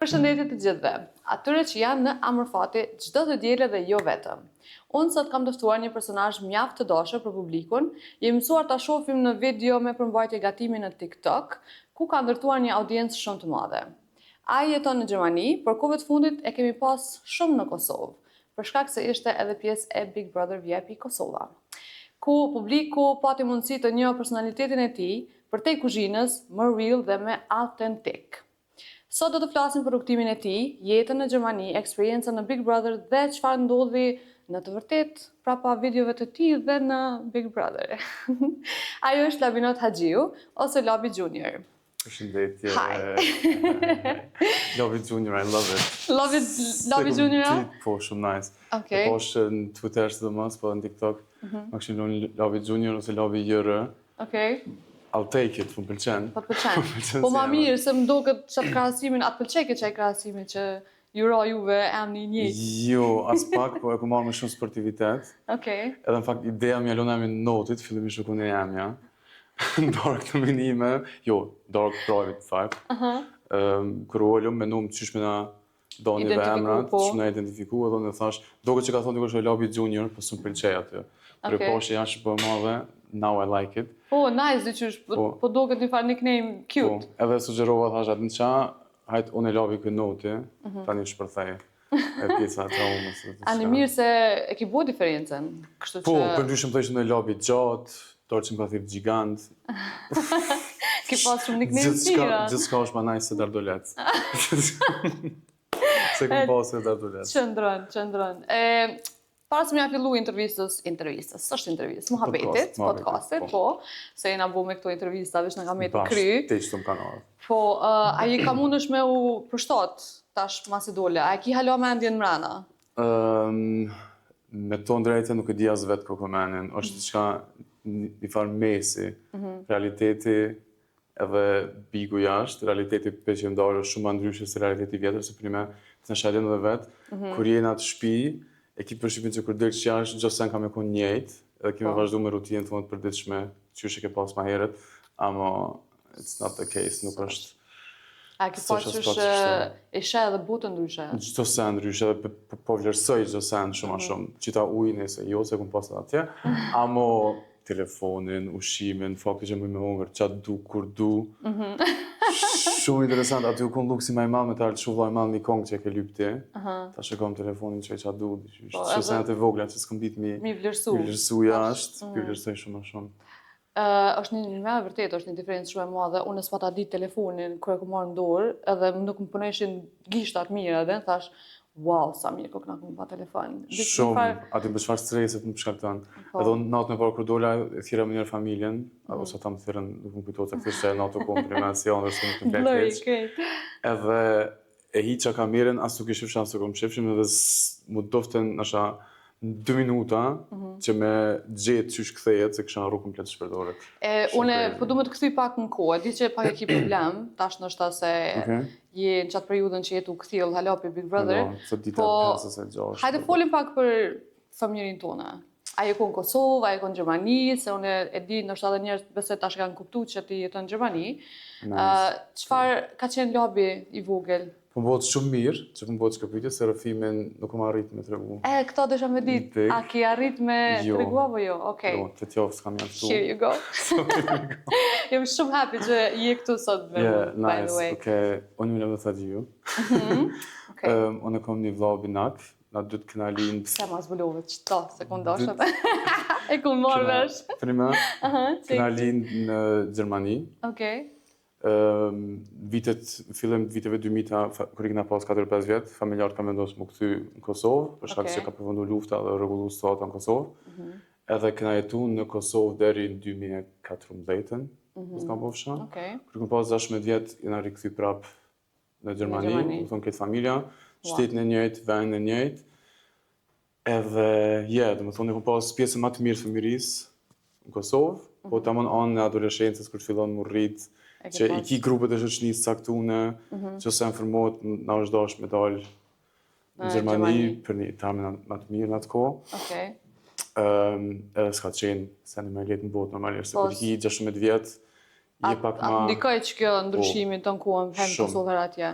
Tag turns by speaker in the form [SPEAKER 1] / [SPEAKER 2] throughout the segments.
[SPEAKER 1] Përshëndetje të gjithëve, atyre që janë në Amërfati çdo të diele dhe jo vetëm. Unë sot kam të ftuar një personazh mjaft të dashur për publikun, jemi mësuar ta shohim në video me përmbajtje gatimi në TikTok, ku ka ndërtuar një audiencë shumë të madhe. Ai jeton në Gjermani, por kohëve të fundit e kemi pas shumë në Kosovë, për shkak se ishte edhe pjesë e Big Brother VIP Kosova, ku publiku pati mundësi të njohë personalitetin e tij përtej kuzhinës, më real dhe më autentik. Sot do të flasim për rrugtimin e tij, jetën në Gjermani, eksperiencën në Big Brother dhe çfarë ndodhi në të vërtetë prapa videove të tij dhe në Big Brother. Ajo është Labinot Haxhiu ose Labi Junior.
[SPEAKER 2] Përshëndetje.
[SPEAKER 1] Hi.
[SPEAKER 2] Labi Junior, I love it.
[SPEAKER 1] Labi Junior?
[SPEAKER 2] Po, shumë nice.
[SPEAKER 1] Okay.
[SPEAKER 2] Po është në Twitter sidomos, po në TikTok. Më kishin lënë Labi Junior ose Labi JR.
[SPEAKER 1] Okay.
[SPEAKER 2] I'll take it, më pëlqen.
[SPEAKER 1] Po pëlqen. Po ma mirë se më duket çat krahasimin, atë pëlqej çaj krahasimin që jura juve emri i njëjtë.
[SPEAKER 2] Jo, as pak, po e kam marrë me shumë sportivitet.
[SPEAKER 1] Okay.
[SPEAKER 2] Edhe në fakt ideja më lëna me notit, fillimisht nuk unë jam ja. Dark të minime, jo, dark private vibe. Kur ullëm me numë qysh me na doni dhe emrat, që na identifiku, edhe në thash, doke që ka thonë dikush Labi Junior, po s'm pëlqej aty. Kur e poshtë janë që po e madhe, now I like it.
[SPEAKER 1] Po, nice, diqysh, po doket një farë nickname cute.
[SPEAKER 2] Po, edhe sugjerova thash atë në qa, hajt unë e Labi këtë noti, tani shpërthej. E pjesa e traumës.
[SPEAKER 1] Ani mirë se e ki bo diferencen, kështu që...
[SPEAKER 2] Po, përndryshëm të ishte në Labi gjatë, dorë që më ka thirë gjigant.
[SPEAKER 1] Ki pas shumë nickname tira.
[SPEAKER 2] Gjithçka është ma nice se Dardolet. Se kom pas se Dardolet.
[SPEAKER 1] Qëndron. Para se më ja fillu intervistës, s'është intervistë, muhabetit, podcastit, po, se jena bu me këto intervista, veç në kam jetë kry.
[SPEAKER 2] Te që të më kanë orë.
[SPEAKER 1] Po, a i ka mundesh me u përshtat, tash mas idole, a i ki halo mendjen mrena?
[SPEAKER 2] Me tonë drejte nuk e di as vetë kokomenin, është qka një farë mesi, realiteti edhe bigu jashtë, realiteti për që ndarë është shumë ndryshe se realiteti vjetër, se prime të në shalin edhe vetë, kur jena të shpi, e ki përshqipin që kur dirë që jashtë, gjose në kam e konë njejtë, edhe kime vazhdu me rutinë të të përditshme, që është e ke pas ma heret, ama it's not the case, nuk është...
[SPEAKER 1] A ki pas që është e shë edhe butë ndryshe?
[SPEAKER 2] Gjdo sen ndryshe, edhe po vlerësoj gjdo sen shumë a shumë, qita ujnë, se jo, se kom pas edhe atje, ama telefonin, ushimin, fakti që më me hongër, qatë du, kur du. Shumë interesant, aty u konë lukë si maj malë me të artë shuvlaj malë një kongë që e ke lypë ti. Ta shëkom telefonin që e qatë du, që senet e vogla që s'kom ditë mi vlerësu jashtë, mi vlerësoj shumë a shumë.
[SPEAKER 1] është një me vërtet, është një diferencë shumë e madhe. Unë s'pa ta ditë telefonin kër e ku marrë në dorë, edhe nuk më puneshin gishtat mirë edhe, thash, wow, sa mirë ko këna ku më pa telefon.
[SPEAKER 2] Shumë, aty më çfarë stresit më shkakton. Edhe unë natën e parë kur dola, e thira më njërë familjen, ose ta më thirën, nuk më kujtojtë se kështë që natë u komë primacion, dhe së nuk më keq. Edhe e hiqa kamerën, as nuk i shifshan se kom shifshim, edhe mu doften nasha 2 minuta që me gjetë qysh kthejet, se kësha në rrugë komplet shpërdoret.
[SPEAKER 1] Une, po du me të këthy pak në kohë, di që pak e ki problem, tash nështë se je në qatë periudën që jetu këthil halapi Big Brother, po hajde folim pak për familjerin tona. A je konë Kosovë, a je konë Gjermani, se une e di nështë edhe njerës besoj tash kanë kuptu që ti jeton në Gjermani. Qëfar ka qenë Labi i vogël?
[SPEAKER 2] Po më bëhet shumë mirë, që më bëhet shkëpytje, se rëfimin nuk më arrit me tregu.
[SPEAKER 1] Këto dësha me ditë, a ki arrit me tregu apo jo? Okej.
[SPEAKER 2] Jo, të tjovë s'kam janë këtu.
[SPEAKER 1] Here you go. Jem shumë happy që je këtu sot me mu, by the way.
[SPEAKER 2] Unë më Labinot Haxhiu. Unë kom një vlau binak, na dy të këna lind...
[SPEAKER 1] Se ma zbulove qëto, se kënë doshet. E kënë marrë vesh.
[SPEAKER 2] Prima, këna lind në Gjermani. Fillim viteve 2000, kër i kena pas 4-5 vjetë, familjarët ka vendosë më këthy në Kosovë, për shkak që ka përfundu lufta dhe rregullu situata në Kosovë. Edhe kena jetu në Kosovë deri në 2014, s'kam po fsha. Kër këm pas 16 vjetë, jena rikëthy prap në Gjermani, më thonë këtë familja, shtetin e njëjtë, vendin e njëjtë. Edhe, dhe më thonë, këm pas pjesën ma të mirë fëmirisë në Kosovë, po tamon anë në adoleshencës kër fillon më rritë, që i ki grupet e shoqënisë caktune, që se informohet na është dash me dalë në Gjermani për një tamë më të mirë në atë kohë. Edhe s'ka qenë se në me letë në botë normalisht, se kur i ki 16 vjetë, je pak ma...
[SPEAKER 1] Ndikoj që kjo ndryshimi të në kohën hem Kosovër atje?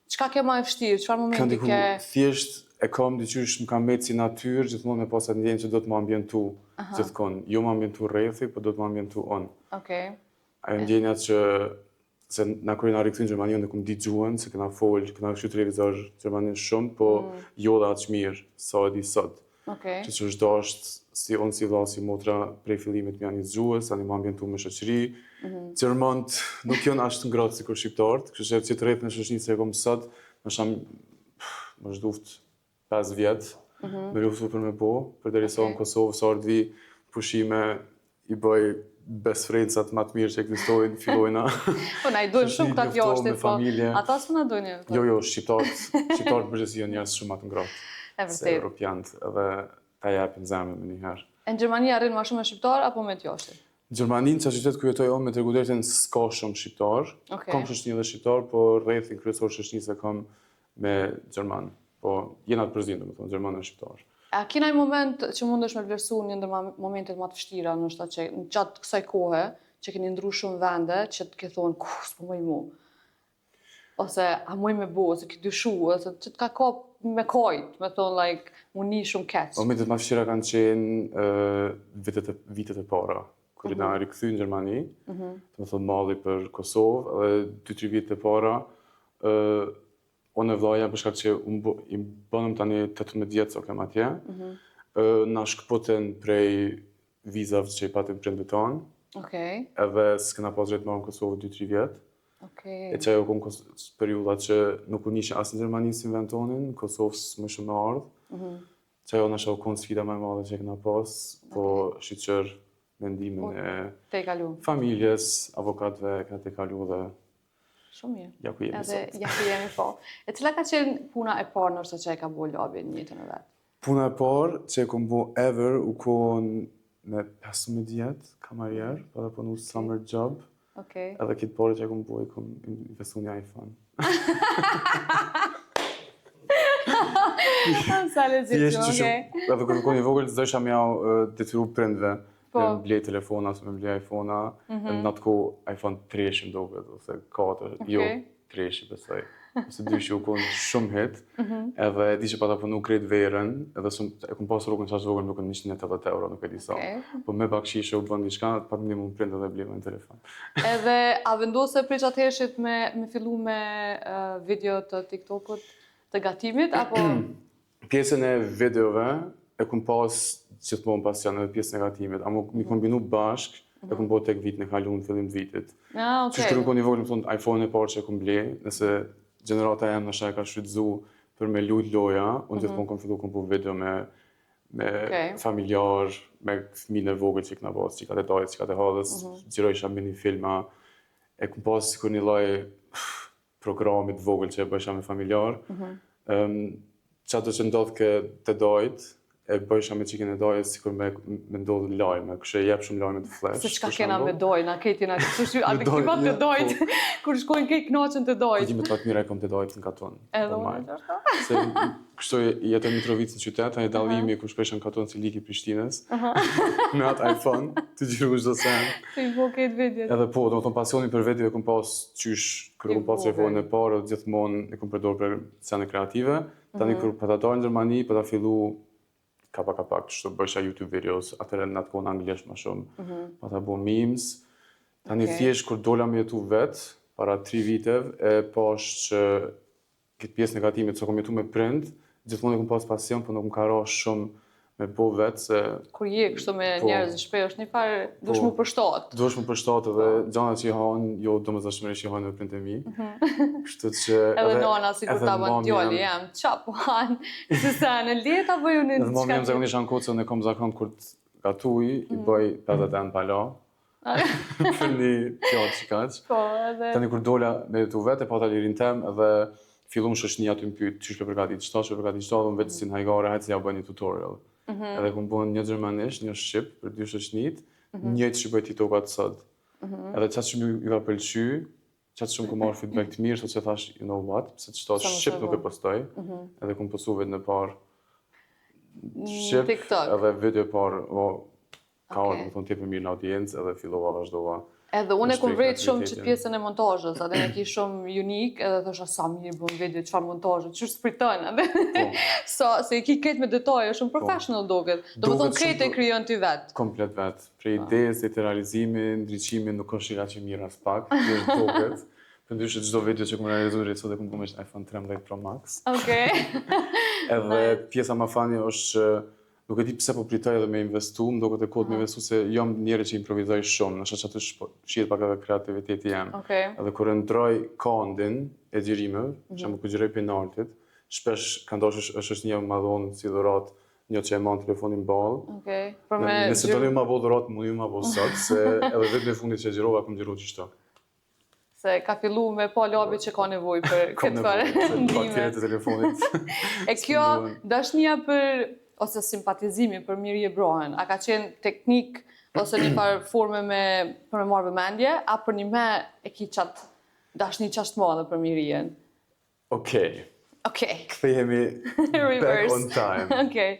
[SPEAKER 1] Çka ke më e vështirë? Çfarë momenti
[SPEAKER 2] Këndi
[SPEAKER 1] ke?
[SPEAKER 2] thjesht e kam diqysh më kam metë si natyrë, gjithmonë me pas atë ndjenjë që do të më ambientu gjithkonë. Jo më ambientu rrethi, po do të më ambientu unë.
[SPEAKER 1] Okej.
[SPEAKER 2] Ajo ndjenja që se na kur na rikthyn në Gjermani unë kum ditë gjuhën, se kena fol, kena shqyr televizor Gjermanin shumë, po jo dhe aq mirë sa e di sot.
[SPEAKER 1] Okej.
[SPEAKER 2] Që çdo është si unë si vëlla si motra prej fillimit më janë zgjues, tani më ambientu me shoqëri. Gjermant nuk janë as të ngrohtë sikur shqiptarët, kështu që të rreth në shoqërinë që kam sot, më zhduft 5 vjet, me luftu për me bo, për derisa në Kosovë, sa ardhi pushime, i bëj best friendsat më të mirë që ekzistojnë, fillojna.
[SPEAKER 1] Po na i duhen shumë këta jashtë, po
[SPEAKER 2] familje.
[SPEAKER 1] ata s'na duhen.
[SPEAKER 2] Jo, shqiptarët përgjithësi janë njerëz shumë më të ngrohtë.
[SPEAKER 1] E
[SPEAKER 2] Se
[SPEAKER 1] vërtet.
[SPEAKER 2] europianët edhe ta japin zemrën më njëherë.
[SPEAKER 1] Në Gjermani arrin më shumë me shqiptar apo me të jashtë?
[SPEAKER 2] Gjermaninë, që qytet ku jetoj unë me tregu drejtën s'ka shumë shqiptar.
[SPEAKER 1] Okej.
[SPEAKER 2] Kam shoqëni dhe shqiptar, po rrethin kryesor shoqënisë e kam me gjerman. Po jena të përzinë, domethënë gjerman dhe shqiptar.
[SPEAKER 1] A kena një moment që mundesh me vlerësu një ndër momentet më të vështira, ndoshta që në gjatë kësaj kohe që keni ndru shumë vende, që të ke thonë, s'po mëj mu. Ose a mëj me bo, ose ki dyshu, ose që të ka kap me kajt, me thonë, like, mu një shumë keq.
[SPEAKER 2] Momentet më vështira kanë qenë vitet e para. Kur na rikthyn në Gjermani, do të thonë malli për Kosovë, edhe 2-3 vite e para, unë e vllaja për shkak që i bënëm tani 18 vjet sa kem atje. Na shkëputën prej vizave që i patëm prindërit tonë,
[SPEAKER 1] Okej,
[SPEAKER 2] edhe s'kena pas drejt marrë në Kosovë 2-3 vjet.
[SPEAKER 1] okej.
[SPEAKER 2] E që ajo kom periulla që nuk u nishe as në Gjermani si vend tonin, Kosovës më shumë me ardhë. Që ajo na shoh kon sfida më e madhe që kena pas, po shiqër mendimin e
[SPEAKER 1] Te i kalu.
[SPEAKER 2] familjes, avokatëve, kena te kalu dhe
[SPEAKER 1] Shumë mirë.
[SPEAKER 2] ja ku jemi
[SPEAKER 1] Edhe
[SPEAKER 2] sot.
[SPEAKER 1] ja ku jemi po. E cila ka qenë puna e parë nërsa që e ka bo labi në jetën e vetë?
[SPEAKER 2] Puna e parë që e kom bo ever u kon me 15 vjet, kamarier, pa dhe punu summer job,
[SPEAKER 1] Okej.
[SPEAKER 2] edhe kitë parë që e kom bo i kom investu një iPhone.
[SPEAKER 1] Sa legjit,
[SPEAKER 2] Thjesht që
[SPEAKER 1] okej.
[SPEAKER 2] edhe kur kom i vogël, zësha me jau detyru prindve,
[SPEAKER 1] Po.
[SPEAKER 2] me blej telefona, ose me blej iPhone-a, edhe në atë kohë iPhone 3 do duket, ose 4, jo
[SPEAKER 1] Okej.
[SPEAKER 2] 3 besoj. Ose 2 u kon shumë hit, edhe di që pa ta punu krejt verën, edhe e kom pas rrugën qash vogël, nuk në 180 euro, nuk e di sa.
[SPEAKER 1] Okej.
[SPEAKER 2] Po me bakshishe u bën diçka, pak më mund prindë edhe blej me në telefon.
[SPEAKER 1] Edhe a vendose prej qatë hershit me fillu me video të TikTokut të gatimit, apo...
[SPEAKER 2] Pjesën e videove e kom pas gjithmonë pas janë edhe pjesën e gatimit, ama mi kombinu bashk, e kom bo tek vitin e kaluar në fillim të vitit.
[SPEAKER 1] Ah,
[SPEAKER 2] Që
[SPEAKER 1] okej.
[SPEAKER 2] shkru kon i vogël, më thonë iPhone e parë që e kom blej, nëse gjenerata jam në shaj ka shfrytzu për me lujt loja, unë gjithmonë kom fillu kom po video me
[SPEAKER 1] Okej.
[SPEAKER 2] familjar, me fëmijën e vogël që i kena pas, çikat e dajës, çikat e hadhës, xhirojsha mini filma, e kom pas sikur një lloj programi të vogël që e bësha me familjar. Qato që ndodh ke të dajt, e bësha me qikin e dajës sikur me ndodh lajme, kështë e jep shumë lajme të flesh.
[SPEAKER 1] Se çka
[SPEAKER 2] për
[SPEAKER 1] kena me
[SPEAKER 2] shembull.
[SPEAKER 1] dojnë, a keti na kështu a
[SPEAKER 2] Me dojnë,
[SPEAKER 1] viktimat të
[SPEAKER 2] ja,
[SPEAKER 1] dojt, kur shkojnë kej knaqën të
[SPEAKER 2] Po
[SPEAKER 1] dojt.
[SPEAKER 2] gjime të pak mira e kom të dajt në katon.
[SPEAKER 1] Edhe
[SPEAKER 2] normal.
[SPEAKER 1] unë qashta.
[SPEAKER 2] Se kështu jetoj në Mitrovicë në qytet, a një dallimi ku shpesh në katon si liki Prishtinës, me atë iPhone, të gjiru çdo sen.
[SPEAKER 1] Të i bo këtë vidjet.
[SPEAKER 2] Edhe po, do të thonë pasioni për vetive kom pas qysh, kur kom pas telefonin e parë, gjithmonë e kom përdor për sene kreative. Tani kur pa ta dalë në Gjermani, pa ta fillu kapak, kështu bësha YouTube videos, atëherë në atë kohë në anglisht më shumë, pa ta bo memes. Tani thjesht kur dola me jetu vetë, para 3 viteve, e pash që këtë pjesë negatimit që kom jetu me prind, gjithmonë e kom pas pasion, po nuk më ka ra shumë me bo vetë, se
[SPEAKER 1] Kur je kështu me
[SPEAKER 2] Po.
[SPEAKER 1] njerëz shpej është një farë dush mu përshtat.
[SPEAKER 2] duhesh më përshtatë dhe gjanat që i hanë, jo domethënshmërisht i hanë me prindë e mi. Kështu që
[SPEAKER 1] Edhe nona si kur
[SPEAKER 2] edhe
[SPEAKER 1] ta bën
[SPEAKER 2] mami
[SPEAKER 1] djali
[SPEAKER 2] jam-
[SPEAKER 1] jam, qa po hanë, se sa në leta apo ju në
[SPEAKER 2] Edhe mami jam zakonisht anë kocë, unë e kom zakon kur të gatuj, i bëj 50 enë pala, për një pjatë që kaq.
[SPEAKER 1] Po, edhe...
[SPEAKER 2] Tani kur dola me tu vetë, e pata lirin tem, edhe fillum shoqënia të më pyet çish për përgatit çfarë, çfarë përgatit çfarë, unë vetë si në hajgare, hajtë se ja bëj një tutorial. Edhe kum bën një gjermanisht, një shqip për 2 shoqënit, njëjtë që bëj TikTokat sot. Edhe çfarë shumë ju ka pëlqy, çfarë shumë ku marr feedback të mirë, sot që thash, you know what, pse çto
[SPEAKER 1] Sa më
[SPEAKER 2] shqip
[SPEAKER 1] shumë.
[SPEAKER 2] nuk e postoj. Edhe kum postu vetë në parë shqip,
[SPEAKER 1] TikTok.
[SPEAKER 2] edhe video parë, ka
[SPEAKER 1] Okej.
[SPEAKER 2] ardhur, më thonë tepër mirë në audiencë, edhe fillova vazhdova.
[SPEAKER 1] Edhe unë e
[SPEAKER 2] Në
[SPEAKER 1] kom vrejt
[SPEAKER 2] shpreh
[SPEAKER 1] shumë që
[SPEAKER 2] kreativitetin.
[SPEAKER 1] pjesën e montazhës, atë e ki shumë unik, edhe thosha sa mirë bën video, çfarë montazhe, çu spriton atë. Se e ki këtë me detaje, shumë professional duket. Domethënë
[SPEAKER 2] Duket
[SPEAKER 1] këtë e
[SPEAKER 2] shumë
[SPEAKER 1] krijon ti vet.
[SPEAKER 2] Komplet vetë. Prej idejës e të realizimi, ndryqimi nuk është nga që mirë as pak, thjesht duket. Përndryshe çdo video që kom realizuar sot e kom bërë me iPhone 13 Pro Max.
[SPEAKER 1] Okej.
[SPEAKER 2] Edhe pjesa më fani është që nuk e di pse po pritoj edhe me investu, më duket e kohët me investu se jam njeri që improvizoj shumë, në që aty shihet pak edhe kreativiteti jam.
[SPEAKER 1] Okej.
[SPEAKER 2] Edhe kur e ndroj kondin e xhirimeve, që më kujgjëroj penaltit, shpesh ka ndosh është një më dhonë si dhurat, një që e man telefonin ballë.
[SPEAKER 1] Okej. Për me
[SPEAKER 2] Nëse do një ma bo dhurat, mu një ma bo sot, se edhe vetë në fundit që e gjirova, kom gjiru qishto.
[SPEAKER 1] se ka fillu me pa labi që ka nevojë për
[SPEAKER 2] Kom
[SPEAKER 1] këtë farë
[SPEAKER 2] nevojë, se
[SPEAKER 1] ndihme.
[SPEAKER 2] bakteriet e telefonit.
[SPEAKER 1] E kjo dashnia për ose simpatizimi për Mirje Brohen, a ka qenë teknik ose një farë forme për me marrë vëmendje, a për një me e ki qatë dashni qashtë madhe për Mirjen?
[SPEAKER 2] Okej,
[SPEAKER 1] Okej.
[SPEAKER 2] kthehemi back
[SPEAKER 1] Reverse.
[SPEAKER 2] on time.
[SPEAKER 1] Okej.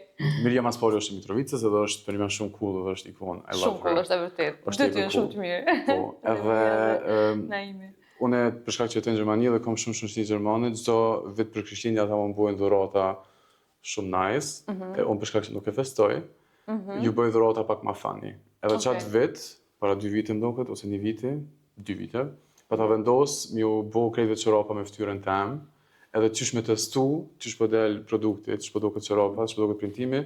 [SPEAKER 2] Mirja mas pari është i Mitrovicës edhe është për një me shumë cool dhe është ikon. I love
[SPEAKER 1] Shumë cool
[SPEAKER 2] her.
[SPEAKER 1] është e vërtet.
[SPEAKER 2] Është
[SPEAKER 1] Dy ty janë
[SPEAKER 2] cool.
[SPEAKER 1] shumë të mirë.
[SPEAKER 2] Po, edhe
[SPEAKER 1] Naimi.
[SPEAKER 2] unë për shkak që jetoj në Gjermani dhe kam shumë shoqëri gjermane, çdo vit për Krishtlindje ata më bojnë dhurata shumë nice. E unë për shkak që nuk e festoj, ju bëj dhurata pak më funny. Edhe çat vit, para 2 vite më duket ose 1 viti, 2 vite, pa ta vendos mi u bë krejtë çorapa me fytyrën tem. Edhe qysh me testu, qysh po del produkti, qysh po duket çorapa, qysh po duket printimi,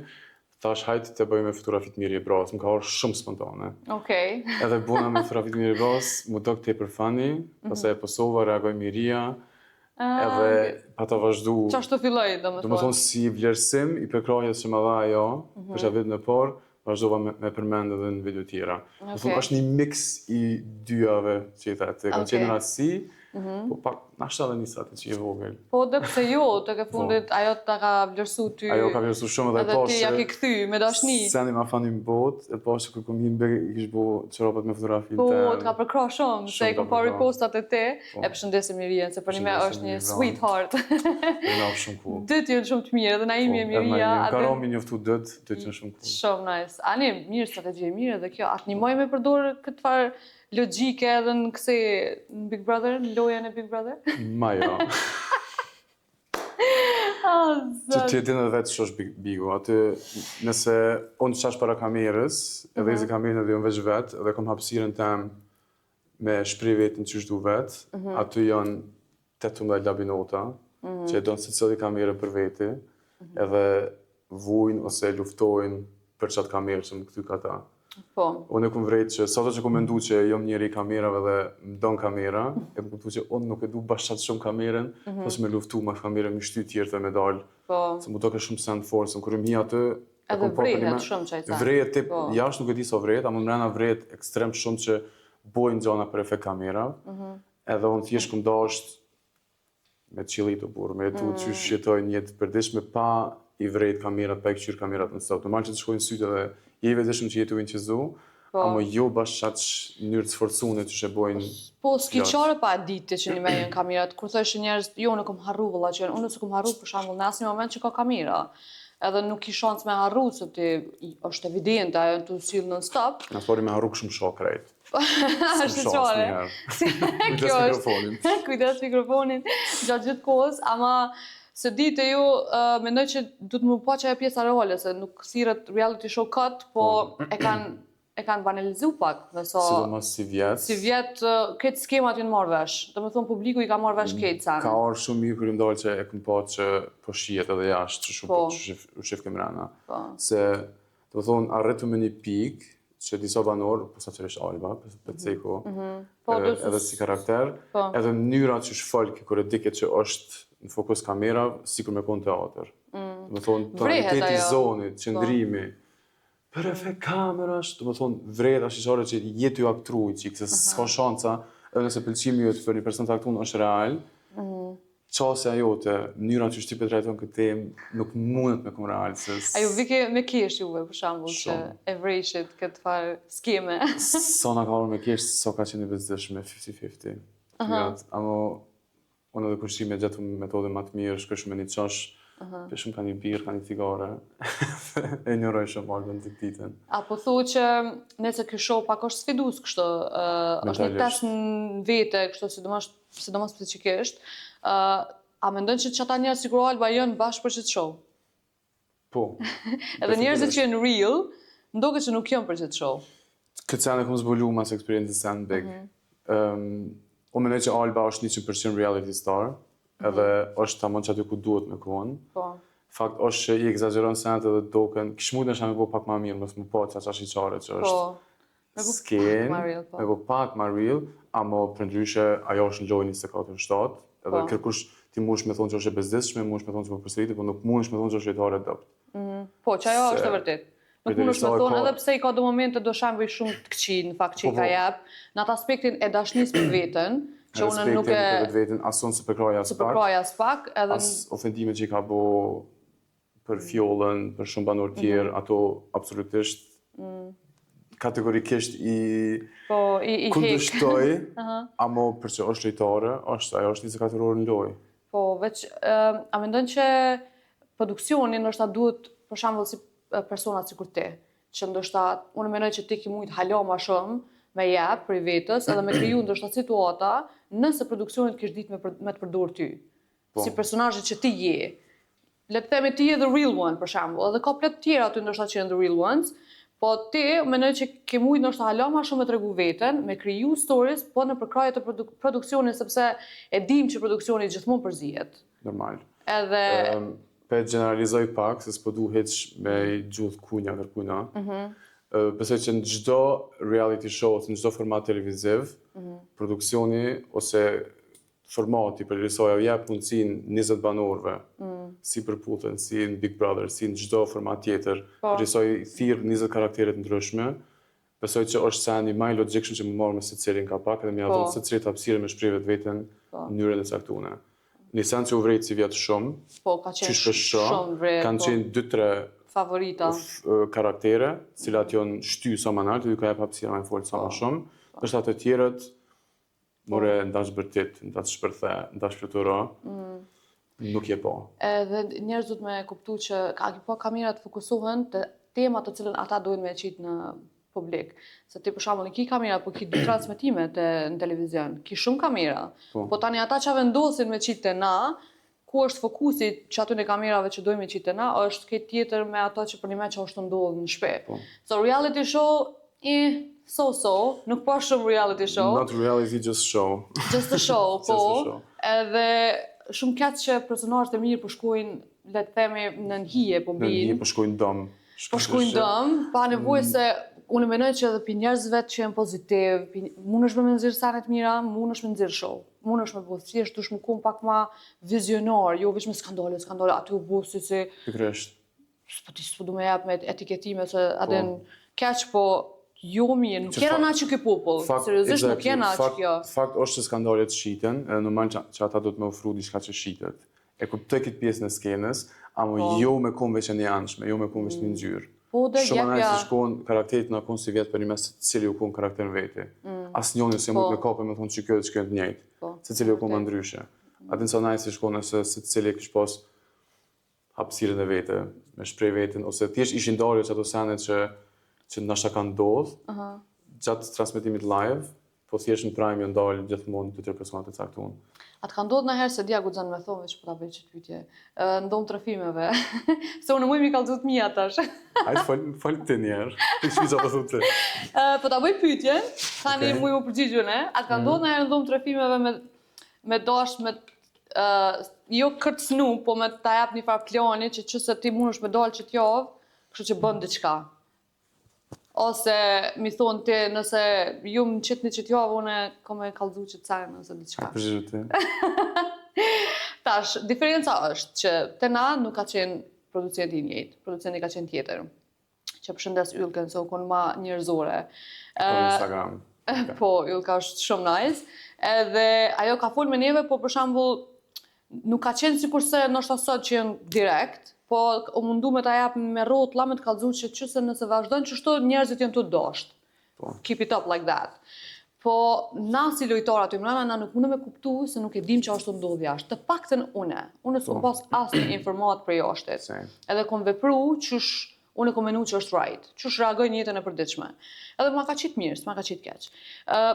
[SPEAKER 2] thash hajt të bëj me fotografi të Mirje Bras, më ka orë shumë spontane.
[SPEAKER 1] Okej.
[SPEAKER 2] Edhe buna me fotografi të Mirje Bras, mu dok tepër funny, pastaj e posova, reagoj Miria, edhe pa ta vazhdu.
[SPEAKER 1] Qashtu filloj,
[SPEAKER 2] Do më thonë si vlerësim i përkrahjes që më dha ajo, për çfarë vit në por, vazhdova me përmend edhe në video tjera. Do thonë është një mix i dyjave që i thetë, ka qenë rasti, po pak nashta edhe nisat që i vogël.
[SPEAKER 1] Po dhe pse jo, të ke fundit ajo ta ka vlerësu ty.
[SPEAKER 2] Ajo ka vlerësu shumë edhe
[SPEAKER 1] Edhe ti ja ke kthy me dashni.
[SPEAKER 2] Seni ma fani më bot, e po që kur kom hinë bërë, i kish bo çorapat me fotografin
[SPEAKER 1] Po,
[SPEAKER 2] tem.
[SPEAKER 1] të ka përkrah shumë, se i kom pa repostat e te, e përshëndesim Mirien, se për një me është një sweetheart.
[SPEAKER 2] Rina është shumë cool.
[SPEAKER 1] Dët janë shumë të mirë, edhe Naimi e Miria.
[SPEAKER 2] Ka romi njoftu dët janë shumë cool.
[SPEAKER 1] Shumë nice. Ani, mirë strategji e mirë edhe kjo. Atë një moj me përdorë këtë farë logjike edhe në këse në Big Brother, në lojën e Big Brother?
[SPEAKER 2] Ma jo. Që ti e dinë edhe vetë që është Bigu. Aty, nëse unë qash para kamerës, edhe izi kamerën edhe unë veç vetë, edhe kom hapësirën tem me shpri vetën që shdu vetë, aty janë 18 labinota, që e donë se cili kamerën për veti, edhe vujnë ose luftojnë për qatë kamerë që më këty ka ta.
[SPEAKER 1] Po.
[SPEAKER 2] Unë e kom vrejt që sot që kom mendu që jom njeri i kamerave dhe më don kamera, e kom kuptu që unë nuk e du bashkë qatë shumë kamerën, ose me luftu ma kamerën me shty tjerë dhe me dalë.
[SPEAKER 1] Po.
[SPEAKER 2] Se mu doke shumë send force, kur hi aty...
[SPEAKER 1] Edhe vrehet shumë që i ta.
[SPEAKER 2] Vrehet tip, jashtë nuk e di so vrehet, ama mrena vrehet ekstrem shumë që bojnë gjona për efekt kamera, edhe unë thjesht kom dasht me qillit të burë, me jetu që shjetoj një jetë përdishme pa i vrejt kamerat, pa i këqyrë kamerat në sot. Normal që të shkojnë sytë edhe je i vedeshëm që jetu vinë qëzu, ama jo bashkë qatë njërë të sforcune që shë bojnë...
[SPEAKER 1] Po, s'ki qare pa ditë që një me jenë kamerat, kur thëshë njerës, jo, në kom harru vëlla që unë nëse kom harru për shambull në asë një moment që ka kamera, edhe nuk ki shans me harru, se ti është evidente, ajo në të usilë në stop.
[SPEAKER 2] Në pari me harru këshmë shok krejt.
[SPEAKER 1] Është qare.
[SPEAKER 2] Kujdes mikrofonin.
[SPEAKER 1] Kujdes mikrofonin, gjatë gjithë kohës, ama se ditë ju, mendoj që du të më pa që e pjesa reale, se nuk siret reality show cut, po e kanë banalizu pak, nëso...
[SPEAKER 2] Sidomos si vjetë.
[SPEAKER 1] Si vjetë, këtë skemat ju në marrë vesh. Do me thonë, publiku i ka marrë vesh këtë sanë.
[SPEAKER 2] Ka orë shumë mirë kërë ndalë që e këm pa që po shijet edhe jashtë, që shumë u shif këmrena. Se, do me thonë, arretu me një pikë, që disa banor, po sa qërish Alba, Peceko, edhe si karakter, edhe mënyra që shfolki kërë diket që është në fokus kamera, sikur me konë teatr. Do me thonë, tonaliteti zonit, qëndrimi, për efekt kamerash, do me thonë, vrejt ashishore që jetë ju aktruj, që se s'ka shanca, edhe nëse pëlqimi ju të për një person të aktruan është real, qasja jote, mënyra që shtypet rajton këtë temë, nuk mundet me kom real.
[SPEAKER 1] A ju vike me kesh juve, për shambull, që e vrejshit këtë farë skeme?
[SPEAKER 2] Sa nga ka orë me kesh, sa ka qenë i bezdeshme 50-50. Amo, unë edhe kushti me gjetu metode më të mirë, shkëshu me një qash, Për shumë ka një birë, ka një cigare, e njëroj shumë Albën të ditën.
[SPEAKER 1] Apo thu që nëse ky show pak është sfidus kështu, është një test në vete, kështu sidomos psikikisht, a mendon që çata njerëz si kur Alba janë bashkë për çet show?
[SPEAKER 2] Po.
[SPEAKER 1] Edhe njerëzit që janë real, ndoket që nuk janë për çet show.
[SPEAKER 2] Këtë sen e kom zbulu mas eksperiencës sen big. Unë mendoj që Alba është 100% reality star, edhe është tamam që aty ku duhet me konë.
[SPEAKER 1] Po.
[SPEAKER 2] Fakt është që i egzageron senet edhe doken, kish mund nësha me bo pak ma mirë, mos më po qa shiqare që është sken, me bo pak ma real, amo për ndryshe ajo është në lojë 24/7, edhe kërkush ti mush me thonë që është e bezdishme, mush me thonë që po përsëriti, po nuk mush me thonë që është jetare dopt.
[SPEAKER 1] Po, që ajo është e vërtet. Nuk mundesh me thonë, edhe pse i ka do momente do shembuj shumë të këqij në fakt që i ka jep, në atë aspektin e dashnisë për veten, që unë nuk e
[SPEAKER 2] veten asun se përkraja
[SPEAKER 1] as pak, edhe
[SPEAKER 2] as ofendime që i ka bo për fjollën, për shumë banor tjerë, ato absolutisht kategorikisht i kundështoj, amo për që është lojtare, ajo është 24 orë në lojë.
[SPEAKER 1] Po, veç, a mendon që produksioni ndoshta duhet, për shembull si personat sikur ti, që ndoshta unë mendoj që ti ke mujt hala më shumë me jep për vetës, edhe me kriju ndoshta situata, nëse produksioni kish ditë me të përdorur ty. Si personazhet që ti je. Le të themi ti je the real one për shembull, edhe ka plot tjera aty ndoshta që janë the real ones, po ti mendoj që ke mujt ndoshta hala më shumë me tregu veten, me kriju stories, po në përkrahje të produksionit sepse e dim që produksioni gjithmonë përzihet.
[SPEAKER 2] Normal.
[SPEAKER 1] Edhe
[SPEAKER 2] pe generalizoj pak, se s'po du heq me gjuth kunja kërkuna. Besoj që në gjdo reality show, ose në gjdo format televiziv, produksioni ose formati për risoja jep mundësin 20 banorëve, si për Putën, si në Big Brother, si në gjdo format tjetër, risoj thirr 20 karakteret ndryshme, besoj që është seni më i logjikshëm që më marrë me secilin ka pak, edhe më ia dhon secilit hapësirën me shpreh veten në mënyrën e caktuar. Një sen që u vrejt si vjetë shumë,
[SPEAKER 1] shumë vrejt,
[SPEAKER 2] kanë qenë 2-3
[SPEAKER 1] favorita
[SPEAKER 2] karaktere, cilat janë shty sa më naltë, dhe ka jep hapësira me folë sa më shumë, është atë tjerët, more ndash bërtit, ndash shpërthe, ndash flutura, nuk je po.
[SPEAKER 1] Edhe njerëz duhet me kuptu që po kamerat fokusohen të temat të cilën ata duhet me qitë në publik. Se ti për shembull ki kamera, po ki 2 transmetime në televizion, ki shumë kamera. Po tani ata që vendosin me qitë na, ku është fokusi që aty në kamerave që dojmë me qitë na, është këtë tjetër me ato që për një me që është ndodhë në shpe. So reality show, nuk po shumë reality show.
[SPEAKER 2] Not reality, just show.
[SPEAKER 1] Just a show, po. Edhe shumë kjatë që personazhet e mirë po shkojnë, le të themi, në nhije, po binë. Në
[SPEAKER 2] nhije po shkojnë dëm.
[SPEAKER 1] Po shkojnë dëm, pa nevojë se unë mendoj që edhe për njerëzve që janë pozitiv, mundesh me nxjerr sanet mira, mundesh me nxjerr show. Mundesh me bëu thjesht dush më kom pak më vizionar, jo vetëm skandale, aty u bë si
[SPEAKER 2] pikërisht.
[SPEAKER 1] S'po du me jap me etiketime se aden keq, po jo mirë, nuk jena na që ky popull, seriozisht nuk jena që kjo.
[SPEAKER 2] Fakt është që skandalet shiten, edhe normal që ata do të më ofru diçka që shitet. E kuptoj këtë pjesën e skenës, amo jo me kom veç e një anshme, jo me kom veç një ngjyrë. Shumë anaj si shkon karakterit në akon si vjetë për një mes se cili u kon karakter në veti. Asë njoni se mund me kape me thonë që kjo dhe që kjo të njëjtë, se cili u kon më ndryshe. Atin sa anaj si shkon nëse se cili e kësh pas hapësirën e vete, me shprej veten, ose thjesht ishin darjo që ato senet që nashta kanë ndodhë, gjatë transmitimit live, po thjesht në prime janë dalë gjithmonë 2-3 personat e caktuar.
[SPEAKER 1] A të ka ndodhë në herë se dia guxan me thonë që po ta bëj ç't pyetje. Ndom trafimeve. Se unë më kallëzut mia tash.
[SPEAKER 2] Hajde fol ti një herë. Ti shpiza po thotë.
[SPEAKER 1] Po ta bëj pyetjen, tani më përgjigjun, a të ka ndodhë në herë ndom trafimeve me dash me jo kërcnu, po me ta jap një farë plani që çse ti mundesh me dalë ç't javë, kështu që bën diçka. Ose mi thonë ti nëse ju më qëtë një qëtë javë, une kom e kalëzu që të sajnë nëse diçka.
[SPEAKER 2] Përgjë ti.
[SPEAKER 1] Tash, diferenca është që të na nuk ka qenë producenti njëjtë, producenti ka qenë tjetër. Që përshëndes Ylken, se u konë ma njerëzore.
[SPEAKER 2] Po Instagram.
[SPEAKER 1] Po, Ylka është shumë nice. Edhe ajo ka folë me neve, po për shembull nuk ka qenë sikurse ndoshta sot që janë direkt, po o mundu me ta jap me rrotlla me të kallëzu që nëse vazhdojnë kështu njerëzit janë të dashur. Keep it up like that. Po, na si lojtar aty mbrana, na nuk mundem me kuptu se nuk e dim që ashtu ndodh jashtë. Të paktën unë s'kom pas asnjë informat për jashtë. Edhe kom vepru qysh unë kom menu që është right, qysh reagoj në jetën e përditshme. Edhe ma ka qit mirë, s'ma ka qit keq.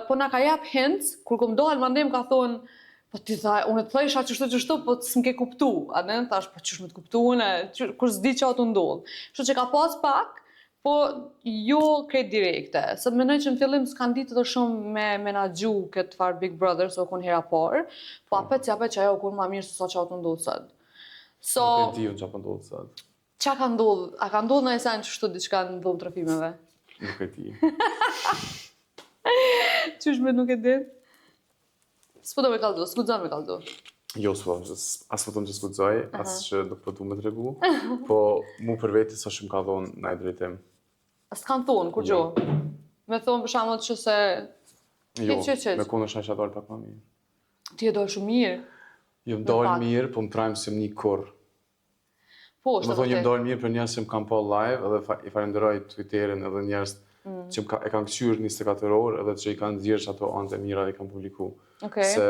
[SPEAKER 1] Po na ka jap hints, kur kom dalë mandej më ka thonë, po ti tha, unë të thësha qështu, po s'm ke kuptu. A ne thash, po qysh me të kuptu unë, kur s'di që ato ndodh. Kështu që ka pas pak, po jo krejt direkte. Se mendoj që në fillim s'kan ditë të shumë me menaxhu këtë far Big Brother, so kun hera parë, po apet që ajo kun ma mirë se sa që ato ndodh sot. So,
[SPEAKER 2] Nuk e di unë që apo ndodhë sot.
[SPEAKER 1] qa ka ndodh? A ka ndodh në esen që shtu diçka në dhomë trafimeve?
[SPEAKER 2] Nuk e di.
[SPEAKER 1] Qysh me nuk e di? S'po do me kaldu, s'gudzon me kaldu.
[SPEAKER 2] Jo, as po që s'gudzoj, as që nuk po du me të regu, po mu për veti sa shumë ka dhonë në i drejtim.
[SPEAKER 1] S'kan thonë, kur gjo? Me thonë për shembull që se...
[SPEAKER 2] Jo,
[SPEAKER 1] Hiq.
[SPEAKER 2] me konë është isha dalë pak ma mirë.
[SPEAKER 1] Ti e dojë shumë mirë.
[SPEAKER 2] Jo, më dalë mirë, po më trajmë se më një kur.
[SPEAKER 1] Po,
[SPEAKER 2] Më thonë, jo më dalë mirë për njerës që më kam pa live, edhe i falenderoj Twitterin edhe njerës që e kanë këqyrë 24 orë, edhe që i kanë zirë që ato ante mira dhe i kanë publiku. Se...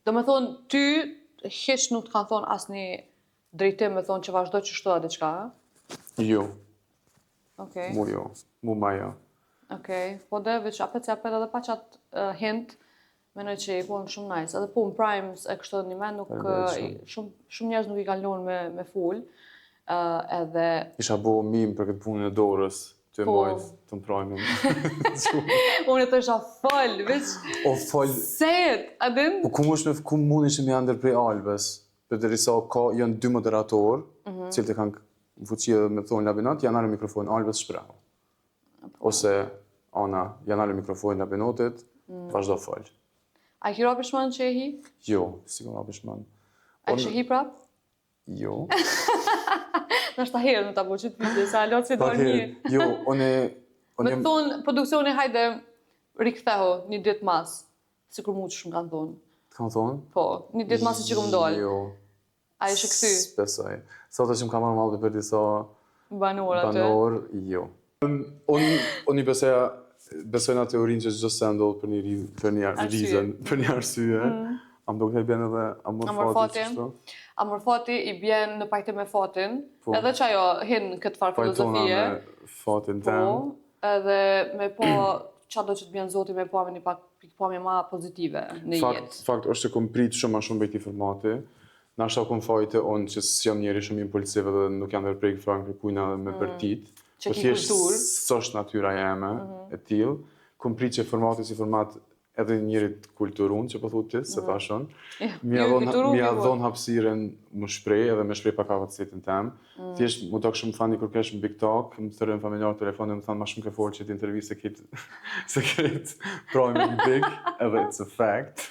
[SPEAKER 1] Do me thonë, ty hiq nuk të kanë thonë asni drejtim me thonë që vazhdo që shto dhe diçka,
[SPEAKER 2] Jo.
[SPEAKER 1] Okej.
[SPEAKER 2] Mu jo. Mu ma jo.
[SPEAKER 1] Okej. Po dhe veç apet edhe pa qatë hint, menoj që i punë shumë nice. Edhe po në Primes e kështë një men nuk... Shumë njerëz nuk i kanë lënë me full. Edhe...
[SPEAKER 2] Isha bo mim për këtë punën e dorës, të mbajt të më prajmin.
[SPEAKER 1] Unë e të isha fol, veç...
[SPEAKER 2] O fol...
[SPEAKER 1] Set, adin?
[SPEAKER 2] Po ku mund ishim janë ndër prej albes, për të risa janë 2 moderatorë, cilë të kanë fuqi dhe me thonë labinat, janë alë mikrofon, albes shprehu. Ose, ana, janë alë mikrofon labinotit, vazhdo fol.
[SPEAKER 1] A ki ra pishman që e hi?
[SPEAKER 2] Jo, si kom ra pishman.
[SPEAKER 1] A kështë hi prap?
[SPEAKER 2] Jo.
[SPEAKER 1] Në është ta herë në ta po qëtë pyte, se alo që dojnë mirë.
[SPEAKER 2] Jo,
[SPEAKER 1] Me thonë, produksioni hajde riktheho një ditë mas, si kur mu që shumë kanë thonë.
[SPEAKER 2] Të kanë thonë?
[SPEAKER 1] Po, një ditë mas që këmë dollë.
[SPEAKER 2] Jo.
[SPEAKER 1] A ishe këthy?
[SPEAKER 2] Spesoj. Sa të që më ka marrë malë për disa
[SPEAKER 1] banor atë?
[SPEAKER 2] Banor, jo. Unë i besoj në teorinë që gjithë se ndodhë për një reason, për një arsye. Am do këtë bjen edhe amor fati qështu?
[SPEAKER 1] Amor fati i bjen në pajtim me fatin, edhe që ajo hinë këtë farë filozofie.
[SPEAKER 2] Pajtona me fatin tem.
[SPEAKER 1] Po, edhe me po qa do që të bjen zoti me po me një pak pikpamje ma pozitive në jetë.
[SPEAKER 2] Fakt është që kom prit shumë ma shumë bëjti formati. Nashta kom fajte unë që s'jam njeri shumë impulsive dhe nuk jam dhe prej këfran kërkujna dhe me përtit.
[SPEAKER 1] Që ki kultur.
[SPEAKER 2] S'është natyra jeme e tilë. Kom prit që formati si format edhe njerit kulturun, që po thuti, se thashon. Mi a dhon hapsiren më shprej, edhe me shprej pa kapacitin tem. Thjesht, mu tak shumë fani kur kesh në Big Talk, më të rrën familjar telefonin, më thanë ma shumë ke folë që t'intervjist se këtë projme në Big, edhe it's a fact.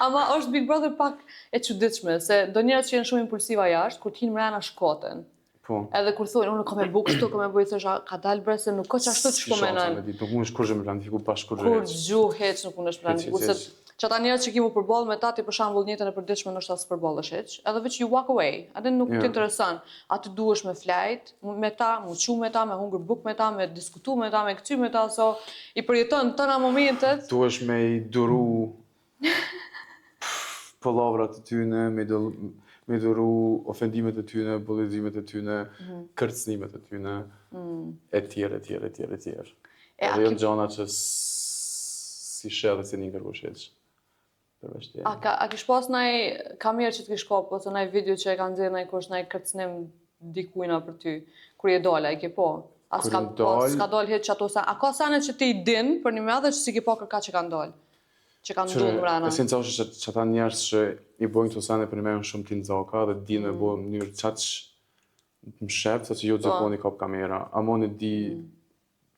[SPEAKER 1] Ama është Big Brother pak e çuditshme, se do njerëz që janë shumë impulsiva jashtë, kur t'hinë mrena shkoten.
[SPEAKER 2] Po.
[SPEAKER 1] Edhe kur thonë, unë kam e bukë kështu, kam e bëjë thësha, ka dalë bre se nuk ka që ashtu që shkomenan.
[SPEAKER 2] Nuk mund është kurrë me planifiku pas kurrë
[SPEAKER 1] Kur gjuh heq nuk mund është planifiku, se që ata njerëz që kimu përballë me ta, ti për shembull njëtën e përditshme ndoshta s'përballësh heq, edhe veç you walk away, atë nuk t'intereson. Aty duhesh me flajt me ta, mu qu me ta, me hungër bukë me ta, me diskutu me ta, me këcy me ta, so i përjeton tëra momentet.
[SPEAKER 2] Duhesh me i duru pëllavrat të tyne, me duru ofendimet e tyne, bullizimet e tyne, kërcënimet e tyne, e tjerë. Edhe jënë gjana që si shë dhe si një kërkush heq.
[SPEAKER 1] A kish pas naj kamerë që t'kish kap, ose naj video që e kanë zirë naj kush naj kërcënim dikujna për ty, kur je dola, e ke po? A s'ka dollë heq që ato sa, a ka sane që ti i din për një me dhe që si ke po kërka që kanë dollë? Që kanë ndonë mrena.
[SPEAKER 2] Esenca është që ata njerës që i bojnë të sane për një mejnë shumë t'in zaka dhe di me bojnë njërë qaq më shep, sa që jo gjithmoni kap kamera. Amon e di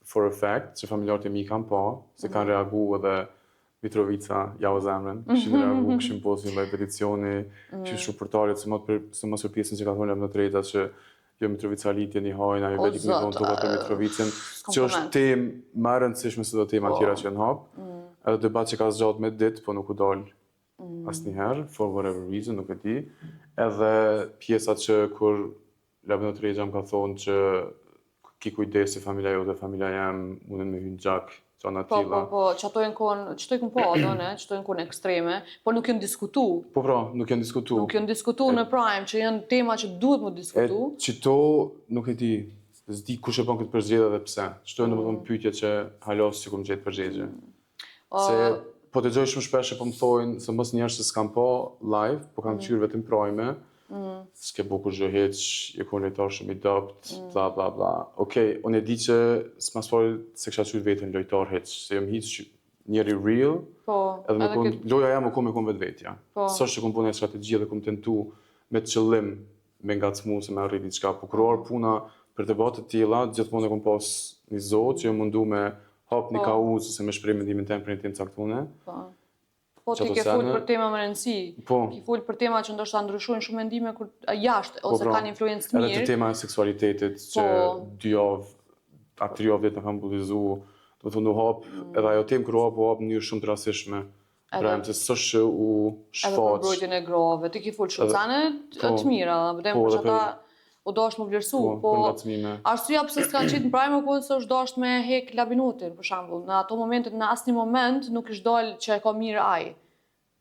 [SPEAKER 2] for a fact që familjarët e mi kanë pa, se kanë reagu edhe Mitrovica, ja o zemrën, këshin reagu, këshin posin dhe peticioni, këshin shupërtarit, se më sër pjesën që ka thonë në drejta që jo Mitrovica litje një hajna, jo vetik një thonë toka për Mitrovicin, që është tem më rëndësishme se do tema tjera që janë hapë. Edhe debat që ka zgjatë me ditë, po nuk u dalë asnjëherë, for whatever reason, nuk e di. Edhe pjesat që kur Labinot Regja më ka thonë që ki kujdes se familja jo dhe familja jem mundin me hynë gjak gjana
[SPEAKER 1] Po,
[SPEAKER 2] tilla.
[SPEAKER 1] që ato janë kohën, që të po, ato, ne, që të janë kohën ekstreme, po nuk janë diskutu.
[SPEAKER 2] Po pra, nuk janë diskutu.
[SPEAKER 1] Nuk janë diskutu në prime, që janë tema që duhet më diskutu.
[SPEAKER 2] Qito, nuk e di, s'di kush e bën këtë përzgjedhje dhe pse. Çto janë domethënë pyetje që halos që kom gjetë përgjigje. Se po dëgjoj shumë shpesh që po më thojnë se mos njerëz që s'kan po live, po kanë qyrë vetëm prime. S'ke bukur gjë hiç, je kon lojtar shumë i dopt, bla bla bla. Okej, unë e di që s'ma sfol se kisha qyr veten lojtar hiç, se jam hiç njeri real.
[SPEAKER 1] Po,
[SPEAKER 2] Edhe loja jam më kom vetvetja.
[SPEAKER 1] Po.
[SPEAKER 2] S'është që kom punë strategji dhe kom tentu me qëllim me ngacmu se me arrit diçka, po kruar puna për debate të tilla, gjithmonë kom pas një zot që jam mundu me hap një kauz ose me shpreh mendimin tim për një temë caktuar.
[SPEAKER 1] Po ti ke fol për tema më rëndësi.
[SPEAKER 2] Po.
[SPEAKER 1] Ki fol për tema që ndoshta ndryshojnë shumë mendime kur jashtë ose kanë influencë të mirë.
[SPEAKER 2] Edhe të tema e seksualitetit që 2 javë, a 3 javë vetë na kanë bullizu, do të thonë u hap, edhe ajo temë kur u hap në mënyrë shumë të rastishme. Pra se s'është u shfaq.
[SPEAKER 1] Edhe për mbrojtjen e grave, ti ke fol shumë sane të mira, vetëm për çata u dosh më vlerësu, po arsyeja pse s'kan qenë në prime ku se është dosh me hek labinotin për shembull. Në ato momente në asnjë moment nuk ish dal që e ka mirë ai.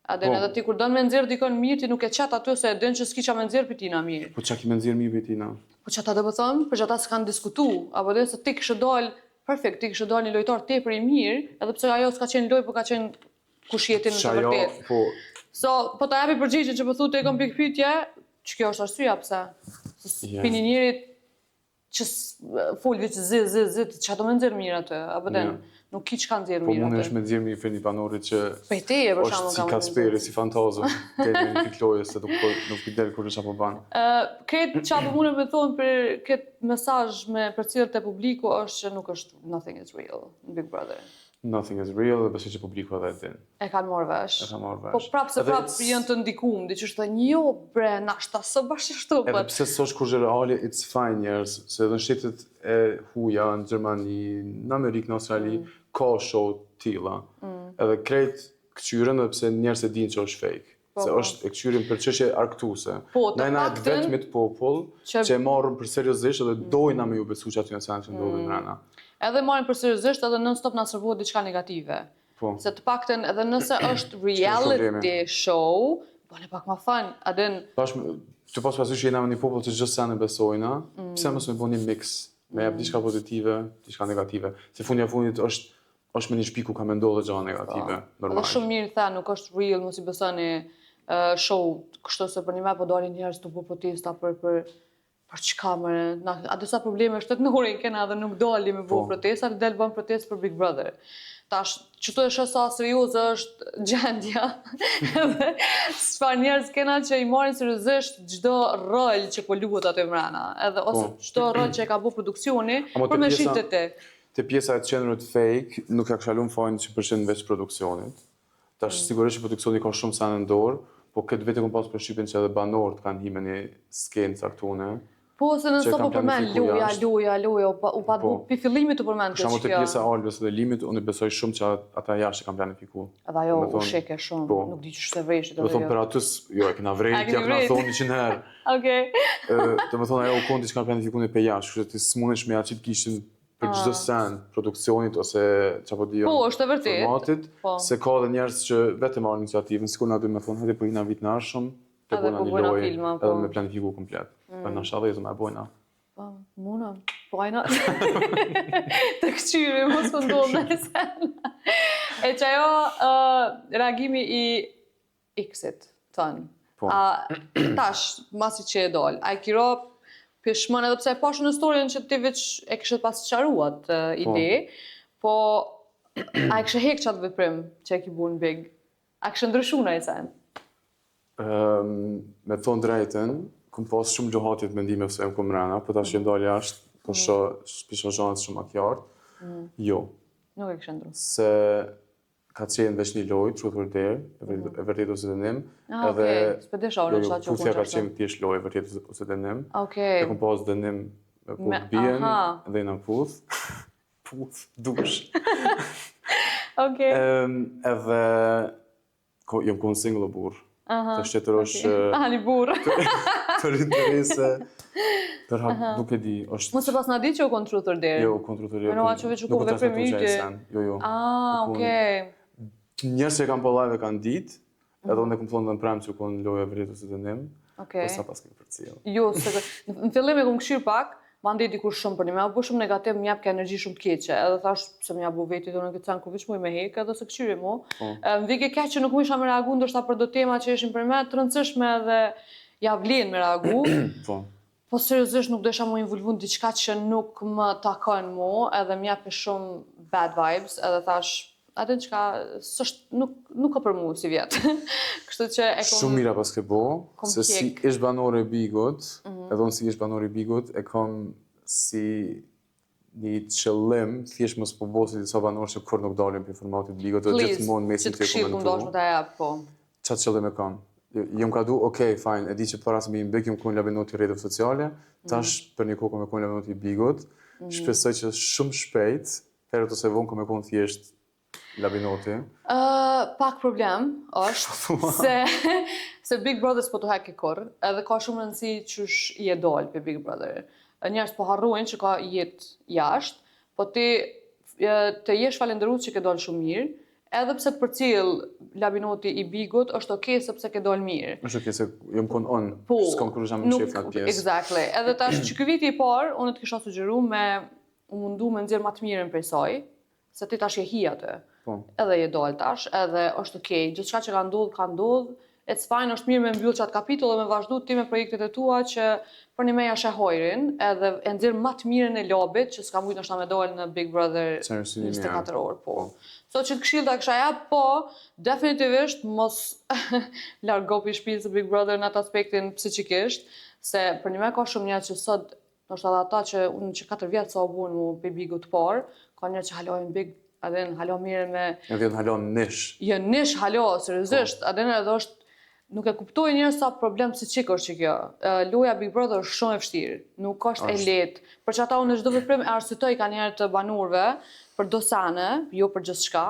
[SPEAKER 1] A den edhe ti kur don me nxjerr dikon mirë ti nuk e çat aty se e den që s'kiça me nxjerr pitina mirë.
[SPEAKER 2] Po çka ki me nxjerr mirë pitina?
[SPEAKER 1] Po çata do të them, për çata s'kan diskutu, apo dhe se ti kishe dal perfekt, ti kishe dal një lojtar tepër i mirë, edhe pse ajo s'ka qenë lojë, po ka qenë kushjetin në të vërtetë. Po ta japi përgjigjen që po thotë e kam pikë pyetje, që kjo është arsyeja pse. Pini njerit që fol veç zë, që ato me nxjerr mirë atë, apo den, nuk ki që kanë nxjerr mirë atë.
[SPEAKER 2] Po mund është me nxjerr mirë feni banorit që
[SPEAKER 1] Pejteje për shembull
[SPEAKER 2] është si Kasperi, si fantazëm, deri në piklojës, se nuk i del kur është apo ban.
[SPEAKER 1] Këtë që apo mune me thonë për këtë mesazh me përcjellje të publiku është që nuk është nothing is real në Big Brother.
[SPEAKER 2] Nothing is real, dhe besoj që publiku edhe e din.
[SPEAKER 1] E kanë marrë vesh.
[SPEAKER 2] E kanë marrë vesh.
[SPEAKER 1] Po prapë janë të ndikuar, diçka thënë jo bre, na shta së bashkë ashtu.
[SPEAKER 2] Edhe pse s'është kur reale, it's fine njerëz, se edhe në shtetet e huaja, në Gjermani, në Amerikë, në Australi, ka show tilla. Edhe krejt kçyren edhe pse njerëz e dinë që është fake. Se është e kçyrin për çështje argëtuese. Ne na vetëm popull që e marrën për seriozisht edhe dojna me ju besu që aty janë që ndodhin brenda.
[SPEAKER 1] Edhe marrin për seriozisht edhe non-stop na servohet diçka negative. Se të paktën edhe nëse është reality show, bëni pak më fun, a den.
[SPEAKER 2] Që pas pasysh jena me një popull që çdo sen e besojna, pse mos më bëni mix, me jap diçka pozitive, diçka negative. Se fundja fundit është me një shtëpi ku ka më ndodhur gjëra negative, normal.
[SPEAKER 1] Edhe shumë mirë tha, nuk është real, mos i besoni show, kështu se për një me po dalin njerëz të bëjnë protesta për çka më, a disa probleme shtetënore kena dhe nuk dali me bëu protesta, del bën protestë për Big Brother. Tash, çto e shoh sa serioze është gjendja. Edhe çfarë njerëz kena që i marrin seriozisht çdo rol që po luhet aty mbrana, edhe ose çdo rol që e ka bëu produksioni për me shitet te.
[SPEAKER 2] Te pjesa e qendrës fake nuk ja kisha lënë fajin që përshën veç produksionit. Tash sigurisht që produksioni ka shumë sa në dorë, po këtë vetë kom pas përshtypjen që edhe banorët kanë hime një skenë caktuar.
[SPEAKER 1] Po, se në nëso po përmen, luja, u pa pi fillimit të përmen këtë që kjo.
[SPEAKER 2] Shamu të pjesa Albës dhe Limit, unë besoj shumë që ata jashtë kanë planifikuar.
[SPEAKER 1] Edhe ajo u sheke shumë, nuk di që shte vrejshit edhe jo.
[SPEAKER 2] Do thonë për atës, jo, e kena vrejt, ja këna thonë 100 herë.
[SPEAKER 1] Okej.
[SPEAKER 2] Do më thonë ajo u kondi që kanë planifikuar për jashtë, kështë ti s'munesh me aqit kishin për çdo sen, produksionit ose çapo dijo.
[SPEAKER 1] Po, është e vërtetë.
[SPEAKER 2] Formatit, se ka edhe njerëz që vetëm marrin iniciativën, sikur na duhet të thonë, hajde po hina vit në ardhshëm, të bëjmë një lojë edhe me planifikuar komplet. Po na shallëzë më bojna.
[SPEAKER 1] Po, muna. Po ai na. Të kçyri mos po ndodh nëse. E çajo reagimi i X-it ton. Tash, masi që e dol, ai kiro pishmon edhe pse e pashë në storyn që ti veç e kishe pas qaruat ide, po a e kishe hek qatë veprim që e ki bu në Big? A kishe ndryshu në e sen?
[SPEAKER 2] Me thonë drejten, kom pas shumë gjohatit mendime pëse e më kom rana, po ta që ndalë jashtë, po pisho zhanët shumë akjartë, jo.
[SPEAKER 1] Nuk e kishe ndru?
[SPEAKER 2] Se ka qenë veç një lojë, truth or dare, e vërtet ose dënim.
[SPEAKER 1] Okej, s'pedesha unë në qatë që
[SPEAKER 2] Puthja ka qenë thjesht lojë, e vërtet ose dënim.
[SPEAKER 1] Okej.
[SPEAKER 2] E kom pas dënim me puth bien, dhe në puth. Puth, dush.
[SPEAKER 1] Okej.
[SPEAKER 2] Edhe, jam konë single o burë. të shtetërosh
[SPEAKER 1] Ani burr.
[SPEAKER 2] për interese, nuk e di, është...
[SPEAKER 1] Mos e pas na di që u konë truthur deri.
[SPEAKER 2] Jo, u konë truthur deri.
[SPEAKER 1] Menoha që veç u konë veprim yje.
[SPEAKER 2] Jo.
[SPEAKER 1] Okej.
[SPEAKER 2] Njerëz që kanë po live kanë ditë, edhe unë e kam thonë në prem që u konë loja vërtet ose dënim, po sa pas kemi përcjell.
[SPEAKER 1] Jo, në fillim e kam këshir pak, ma ndej dikur shumë për një, me abu shumë negativ, më jap ka energji shumë të keqe, edhe thash se më jabu vetit unë këtë ku veç muj me hek, edhe se këshyri mu. Më vike keq që nuk mu isha me reagu ndoshta për do tema që ishin për me, të rëndësishme edhe ja vlen me reagu. Po seriozisht nuk desha mu involvu në diçka që nuk më takon mu, edhe më japi shumë bad vibes, edhe thash, atë çka nuk ka për mua si vjet. Kështu që e kam
[SPEAKER 2] shumë mira pas ke bo, se si ish banore e Bigut, edhe unë si ish banore e Bigut, e kam si një qëllim, thjesht mos po bosi disa banorë që kur nuk dalin për formatit Bigut, dhe gjithmonë mesin të komentu. Qatë qëllim e kam? Jom ka du, okej, fajn, e di që para se me imbik, jom konë labinoti rrjeteve sociale, tash për një kohë me konë labinoti Bigut, shpresoj që shumë shpejt, herët ose vonë me konë thjesht labinoti.
[SPEAKER 1] Pak problem është se Big Brother s'po të hek e kur, edhe ka shumë rëndësi qysh i e dal për Big Brother. Njerëz po harrojnë që ka jetë jashtë, po ti të jesh falendërues që ke dal shumë mirë, edhe pse të përcjell labinoti i Bigut, është okej sepse ke dal mirë.
[SPEAKER 2] Është okej se jam kon on, s'kam kur jam shef në pjesë.
[SPEAKER 1] Exactly. Edhe tash që ky viti i parë, unë të kisha sugjeruar me u mundu me nxjerr më të mirën prej saj, se ti tash je hi atë. Edhe je dal tash, edhe është okej. Gjithçka që ka ndodhur, it's fine, është mirë me mbyll çat kapitull dhe me vazhdu ti me projektet e tua që për një meja shehojrin, edhe e nxjerr më të mirën e lobit që s'ka mujt ndoshta me dal në Big Brother 24 orë, po. So që të këshill ta kisha jap, po, definitivisht mos largo pi shtëpisë Big Brother në atë aspektin psiqikisht, se për një me ka shumë njerëz që sot, ndoshta edhe ata që unë që 4 vjet sa u bun mu pe Bigut të parë, ka njerëz që halojnë Big, edhe në halo mirë me...
[SPEAKER 2] Edhe në halo nish.
[SPEAKER 1] Jo, nish halo, seriozisht, edhe edhe është nuk e kuptoj njerëz sa problem psiqik është që kjo. Loja Big Brother është shumë e vështirë, nuk është e lehtë. Për që ata unë çdo veprim e arsyetoj ka njerë të banorëve për dosane, jo për gjithçka,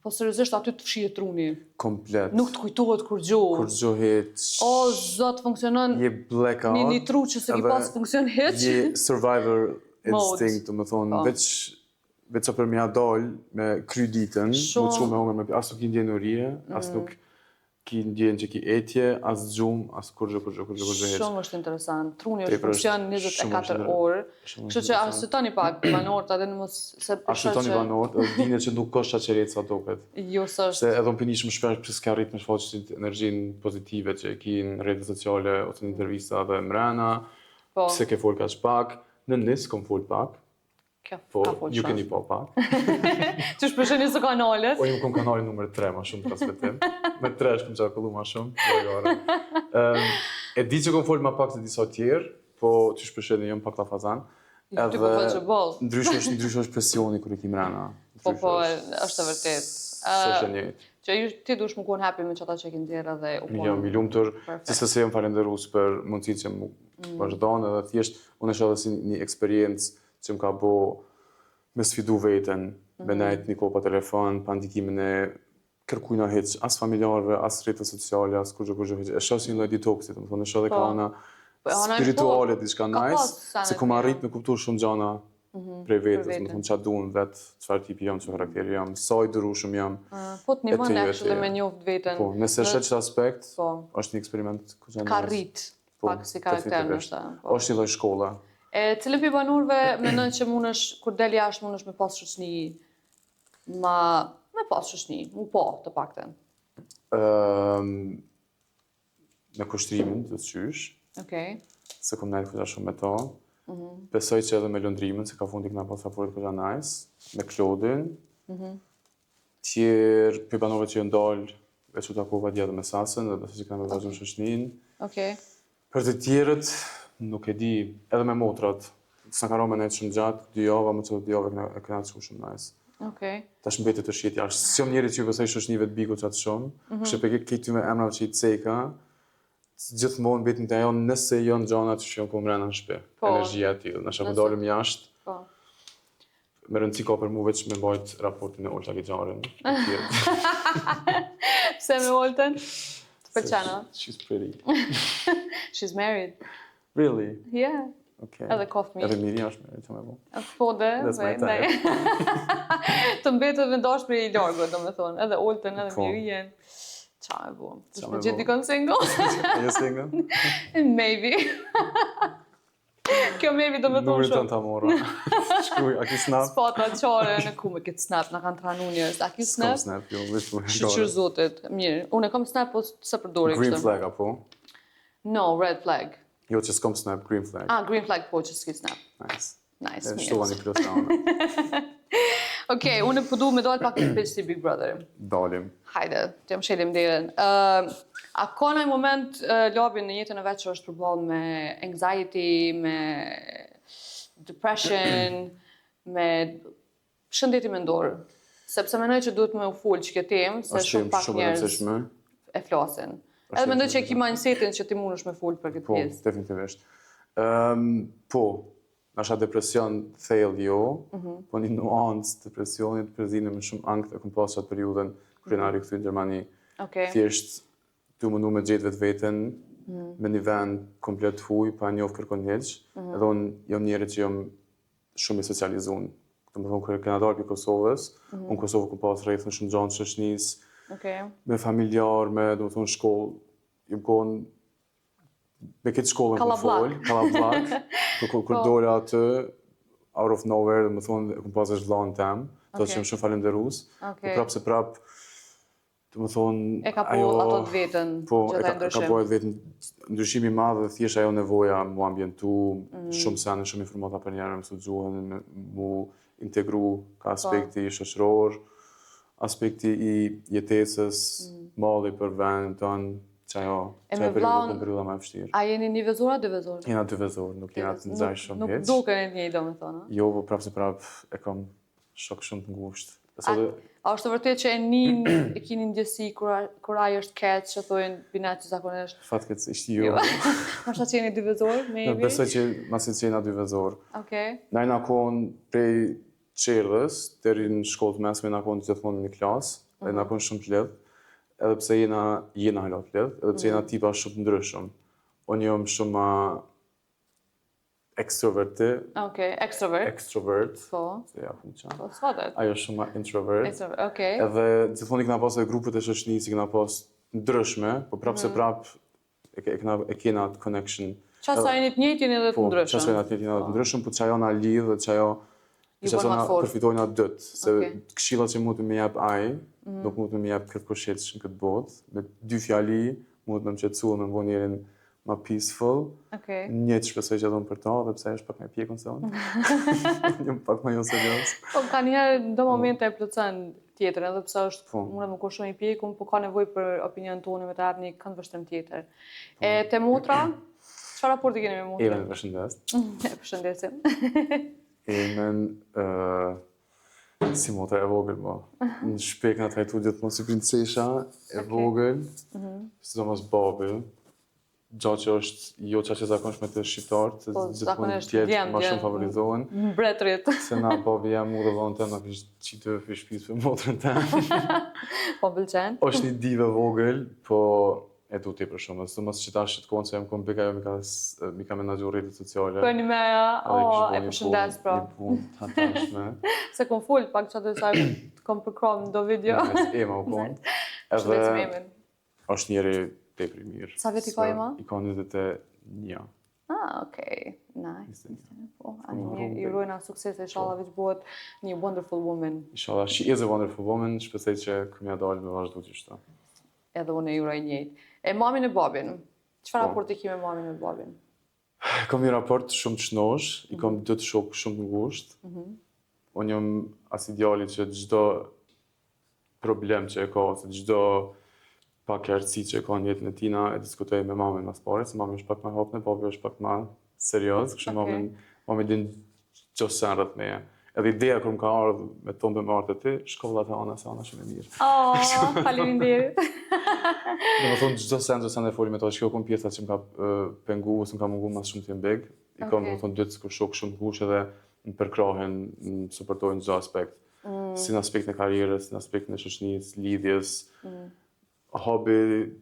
[SPEAKER 1] po seriozisht aty të fshihet truni.
[SPEAKER 2] Komplet.
[SPEAKER 1] Nuk të kujtohet kur gjuh.
[SPEAKER 2] Kur gjuhet.
[SPEAKER 1] O zot, funksionon.
[SPEAKER 2] Je blackout.
[SPEAKER 1] Një tru që se ki pas funksion hiç.
[SPEAKER 2] Je survivor instinct, do të thonë, veç për mja dal me kry ditën, më të shumë me hongër me pi, as nuk i ndjen urije, as nuk ki ndjen që ki etje, as gjumë, as kur gjë heq.
[SPEAKER 1] Shumë është interesant. Truni është funksion 24 orë, kështu që arsyetoni pak banorët, edhe në mos...
[SPEAKER 2] Arsyetoni banorët, edhe dine që nuk ka shaqeret sa doket.
[SPEAKER 1] Jo, së është.
[SPEAKER 2] Se edhe më pinishëm shpesh që s'ka rritë me shfaqit energjinë pozitive që e ki në rrjetet sociale, ose në intervista dhe mrena, pse ke fol kaq pak, në nis kom fol pak, po, ju keni po pak.
[SPEAKER 1] Që shpesheni së kanalet?
[SPEAKER 2] Po, ju kom kanalin numër 3, ma shumë transmetim. Me 3 shkëm që akullu ma shumë. E di që kom fol ma pak të disa tjerë, po që shpesheni jam pak ta fazan.
[SPEAKER 1] Ty po fol që bol.
[SPEAKER 2] Ndrysh është presioni kër i ki mrena.
[SPEAKER 1] Po, është të vërtet. Që ti dush më konë happy me që ata që e kënë djerë dhe u konë...
[SPEAKER 2] Jo, mi lumëtër, se se jam falenderus për mundësit që më vazhdonë, edhe thjesht, unë e shoh dhe si një eksperiencë që më ka bo me sfidu veten, me nejt një kohë pa telefon, pa ndikimin e kërkujna heq, as familjarve, as rrjetet sociale, as kur gjë heq. E shoh si një lloj detoxit, më thonë, e shoh dhe ka ana spirituale, diçka nice, se kom arrit me kuptu shumë gjana prej vetës, më thonë, çfarë duan vet, çfarë tipi jam, çfarë karakteri jam, sa i durueshëm jam.
[SPEAKER 1] Po të nimon actually me njoft veten.
[SPEAKER 2] Po, nëse shet çfarë aspekt, është një eksperiment
[SPEAKER 1] ka rrit pak si karakter ndoshta.
[SPEAKER 2] Është një lloj shkolla.
[SPEAKER 1] Cilën pi banorëve mendon që mundesh kur del jashtë mundesh me pas shoqni me pas shoqni, të paktën.
[SPEAKER 2] Me kushtrimin të qysh.
[SPEAKER 1] Okej.
[SPEAKER 2] Se kom nejtë këta shumë me to. Besoj që edhe me lëndrimin, se ka fundi këna pas raporit këta nice. Me Klodin. Tjerë pi banorëve që jënë dalë, veç u takova djetë me Sasën, dhe besoj që këna me vazhën shoqnin.
[SPEAKER 1] Okej.
[SPEAKER 2] Për të tjerët, nuk e di, edhe me motrat, s'na ka rome nejtë shumë gjatë, 2 java, më që 2 java e këna të shumë nice.
[SPEAKER 1] Okej.
[SPEAKER 2] Tash mbetet të shjet jashtë. Si jam njerit që ju besoj shoqnive të Bigut qatë shumë, kështë për këtë me emrave që i ceka, gjithmonë mbetin të ajo nëse janë gjana që janë po mrena në shtëpi. Energjia e tillë, na shako dalëm jashtë. Po. Me rëndësi ka për mu veç me mbajt raportin e Olta Gixharin.
[SPEAKER 1] Pse me Oltën? Pëlqen, a?
[SPEAKER 2] She's pretty.
[SPEAKER 1] She's married.
[SPEAKER 2] Really?
[SPEAKER 1] Yeah.
[SPEAKER 2] Okay.
[SPEAKER 1] Edhe koft mirë.
[SPEAKER 2] Edhe Miri është me që me bo.
[SPEAKER 1] Po dhe,
[SPEAKER 2] That's my
[SPEAKER 1] dhe, të mbetet me dashuri i largët, domethënë, edhe Oltën, edhe
[SPEAKER 2] Po.
[SPEAKER 1] Mirien. Qa me bo?
[SPEAKER 2] Qa
[SPEAKER 1] Të
[SPEAKER 2] me
[SPEAKER 1] gjithë
[SPEAKER 2] bo?
[SPEAKER 1] dikon single?
[SPEAKER 2] Are you single?
[SPEAKER 1] Maybe. Kjo maybe do me thonë
[SPEAKER 2] Numërin
[SPEAKER 1] shumë.
[SPEAKER 2] tënë ta mora. Shkruj, a ki snap?
[SPEAKER 1] Spata qare në ku me këtë snap, në kanë tranu njërës. A ki
[SPEAKER 2] S'kam
[SPEAKER 1] snap?
[SPEAKER 2] snap, jo, veç më
[SPEAKER 1] Shqyqyr zotit. Mirë. Unë e kam snap, po se përdori
[SPEAKER 2] Green
[SPEAKER 1] kështë.
[SPEAKER 2] flag, apo?
[SPEAKER 1] No, red flag.
[SPEAKER 2] Jo, që s'kam snap, green flag.
[SPEAKER 1] Ah, green flag po që s'ki snap.
[SPEAKER 2] Nice.
[SPEAKER 1] Nice,
[SPEAKER 2] E shtuva
[SPEAKER 1] mirë.
[SPEAKER 2] një plus ka ona.
[SPEAKER 1] Okej, unë po du me dojtë pak të pitch si Big Brother.
[SPEAKER 2] Dalim.
[SPEAKER 1] Hajde, të jam shelim derën. A ka në moment labin në jetën e vetë që është përballë me anxiety, me depression, me shëndeti mendor? Sepse mendoj që duhet me u fol që këtë temë, se
[SPEAKER 2] Është
[SPEAKER 1] shumë
[SPEAKER 2] temë
[SPEAKER 1] pak
[SPEAKER 2] shumë e
[SPEAKER 1] njerëz
[SPEAKER 2] rëndësishme.
[SPEAKER 1] e flasin.
[SPEAKER 2] Është
[SPEAKER 1] Edhe mendoj që e
[SPEAKER 2] temë
[SPEAKER 1] ki mindsetin që ti mundesh me fol për këtë
[SPEAKER 2] Po,
[SPEAKER 1] pjesë.
[SPEAKER 2] definitivisht. Po, nasha depresion thellë jo, po një nuancë depresionit përzinë me shumë angth e kom pas qatë periudën kur jena rikëthy në Gjermani.
[SPEAKER 1] Okej.
[SPEAKER 2] Thjesht tu mundu me gjetë vetë vetën me një vend komplet huj, pa njohë kërkon heq, edhe unë jam njeri që jam shumë i socializuar. Të më thonë, kërë kena dalë për Kosovës, unë Kosovë ku pas rrethën shumë gjanë shoqënisë,
[SPEAKER 1] Okej.
[SPEAKER 2] me familjar, me, do më thonë, shkollë, jam konë me këtë shkollën ku
[SPEAKER 1] Kallabllak.
[SPEAKER 2] folë, Kallabllak, kur dole atë, out of nowhere, do më thonë, ku pas është vllanë tem, do që jam shumë falenderus, po
[SPEAKER 1] Okej.
[SPEAKER 2] prapë se prapë, do më thonë,
[SPEAKER 1] E ka po ato të vetën,
[SPEAKER 2] po,
[SPEAKER 1] që
[SPEAKER 2] e
[SPEAKER 1] ta
[SPEAKER 2] ka
[SPEAKER 1] ndryshim.
[SPEAKER 2] po edhe vetën ndryshimi i madh dhe thjesht ajo nevoja mu ambientu, shumë sene, shumë informata për njerë, mësu gjuhën, mu integru ka aspekti shoqëror, aspekti i jetesës, malli për vendin tonë, që ajo,
[SPEAKER 1] E
[SPEAKER 2] që
[SPEAKER 1] me
[SPEAKER 2] ajo periudhë
[SPEAKER 1] vllaun-
[SPEAKER 2] kom periudha më e vështirë.
[SPEAKER 1] A jeni një vezor a dy vezor?
[SPEAKER 2] Jena dy vezor, nuk jena të nxaj shumë
[SPEAKER 1] Nuk
[SPEAKER 2] heq.
[SPEAKER 1] duken e njëjtë domethënë.
[SPEAKER 2] Jo, po prapë se prapë e kam shok shumë të ngushtë. Besoj
[SPEAKER 1] A është të vërtet që e keni ndjesi kur ai është keq, që thojnë binat që zakonisht.
[SPEAKER 2] fatkeqësisht jo.
[SPEAKER 1] Nështë që jeni dy vezor, maybe?
[SPEAKER 2] Besoj që masit që jena dy vezor.
[SPEAKER 1] Okej.
[SPEAKER 2] Na jena konë prej qerdhës, deri në shkollë të mesme, jena konë gjithmonë në një klasë, dhe jena konë shumë të lidhë, edhe pse jena hala të lidhë, edhe pse jena tipa shumë të ndryshëm. Unë jam shumë ma ekstroverti,
[SPEAKER 1] Okej, extrovert.
[SPEAKER 2] extrovert,
[SPEAKER 1] Po,
[SPEAKER 2] se ja fuqa.
[SPEAKER 1] po, s'fatet.
[SPEAKER 2] Ajo shumë ma introvert.
[SPEAKER 1] Extrovert, okej.
[SPEAKER 2] Edhe gjithmonë i kena pas edhe grupet e shoqënisë, i kena pas ndryshme, po prapë se prapë e kena atë connection.
[SPEAKER 1] Qa sa jeni të njëjtë, jeni edhe të
[SPEAKER 2] Po,
[SPEAKER 1] ndryshëm.
[SPEAKER 2] qasë jena të të ndryshëm, po që ajo na lidhë dhe që ajo
[SPEAKER 1] Ju
[SPEAKER 2] që
[SPEAKER 1] bën më
[SPEAKER 2] na
[SPEAKER 1] të fortë.
[SPEAKER 2] përfitojnë atë dëtë. Se
[SPEAKER 1] Okej.
[SPEAKER 2] këshillat që mund të më jep ai, nuk mund të më jep kërkush që në këtë botë. Me dy fjali mund të më qetësua me më bënë njerin ma peaceful.
[SPEAKER 1] Okej.
[SPEAKER 2] Një që shpresoj që do më për ta, dhe pse është pak me pjekun se unë. Jam pak ma jo serios.
[SPEAKER 1] Po, ka njerë në do momente e plëcen tjetër, edhe pse është
[SPEAKER 2] Po.
[SPEAKER 1] mund më kur shumë i pjekun, po ka nevojë për opinion tonë me të ardhë një këndvështrim tjetër. E te motra, çfarë raporti keni me motra?
[SPEAKER 2] Even të përshëndes.
[SPEAKER 1] E përshëndesim.
[SPEAKER 2] Emen, si motra e vogël, mo. Në shpek nga trajtu gjithmonë si princesha e vogël, sidomos babi. Gjatë që është jo qa që zakonshme të shqiptarët, se
[SPEAKER 1] Po,
[SPEAKER 2] gjithmonë
[SPEAKER 1] zakonisht
[SPEAKER 2] tjetë
[SPEAKER 1] djemë,
[SPEAKER 2] ma shumë
[SPEAKER 1] djemë.
[SPEAKER 2] favorizohen.
[SPEAKER 1] Mbretërit.
[SPEAKER 2] Se na babi jam mu dhe vonë tem, na kështë qitë për shpisë për motrën tem.
[SPEAKER 1] Po pëlqen.
[SPEAKER 2] është një dive vogël, po e du t'i për shumë. Së mos që ta shqit konë që jam kom beka jo mi ka menagju rritet sociale.
[SPEAKER 1] Po një meja, e përshëndes pra.
[SPEAKER 2] Një punë të hatashme.
[SPEAKER 1] Se kom full pak që të saj të kom përkrom në do video.
[SPEAKER 2] Ema u konë.
[SPEAKER 1] Përshëndesim
[SPEAKER 2] Edhe
[SPEAKER 1] Emin.
[SPEAKER 2] është njeri tepri mirë.
[SPEAKER 1] Sa vjet i ka Ema?
[SPEAKER 2] I ka 21.
[SPEAKER 1] Ah, okej. Nice.
[SPEAKER 2] 21.
[SPEAKER 1] Po, ani mirë, i urojna sukses e inshallah veç bëhet një wonderful woman.
[SPEAKER 2] Inshallah, she is a wonderful woman, shpesej që këmja dalë me vazhdu që shta.
[SPEAKER 1] Edhe unë e uroj njëjtë. E mamin e babin. Çfarë
[SPEAKER 2] Po.
[SPEAKER 1] raporti ke me mamin e babin?
[SPEAKER 2] Kam një raport shumë të shnosh, i kam 2 shokë shumë të ngushtë. Unë jam as ideali që çdo problem që e ka, ose çdo pakërtësi që e ka në jetën e tina, e diskutoj me mamën mas pare, se mamën është pak më hapne, papi është pak më serios, kështu
[SPEAKER 1] Okej.
[SPEAKER 2] mamën din çdo sen rreth meje. Edhe ideja kur më ka ardhur me tonë me marrë të ti, shkolla të ana shumë e mirë.
[SPEAKER 1] Oh, faleminderit.
[SPEAKER 2] Dhe më thonë, çdo sen e foli me to, shkjo kom pjesa që më ka pengu, ose më ka mungu mas shumë të mbeg. I kam,
[SPEAKER 1] Okej.
[SPEAKER 2] më thonë, 2 shokë shumë të ngushtë edhe më përkrahen, më suportojnë çdo aspekt. Si në aspektin e karrierës, në aspektin e shoqënisë, lidhjes. hobi,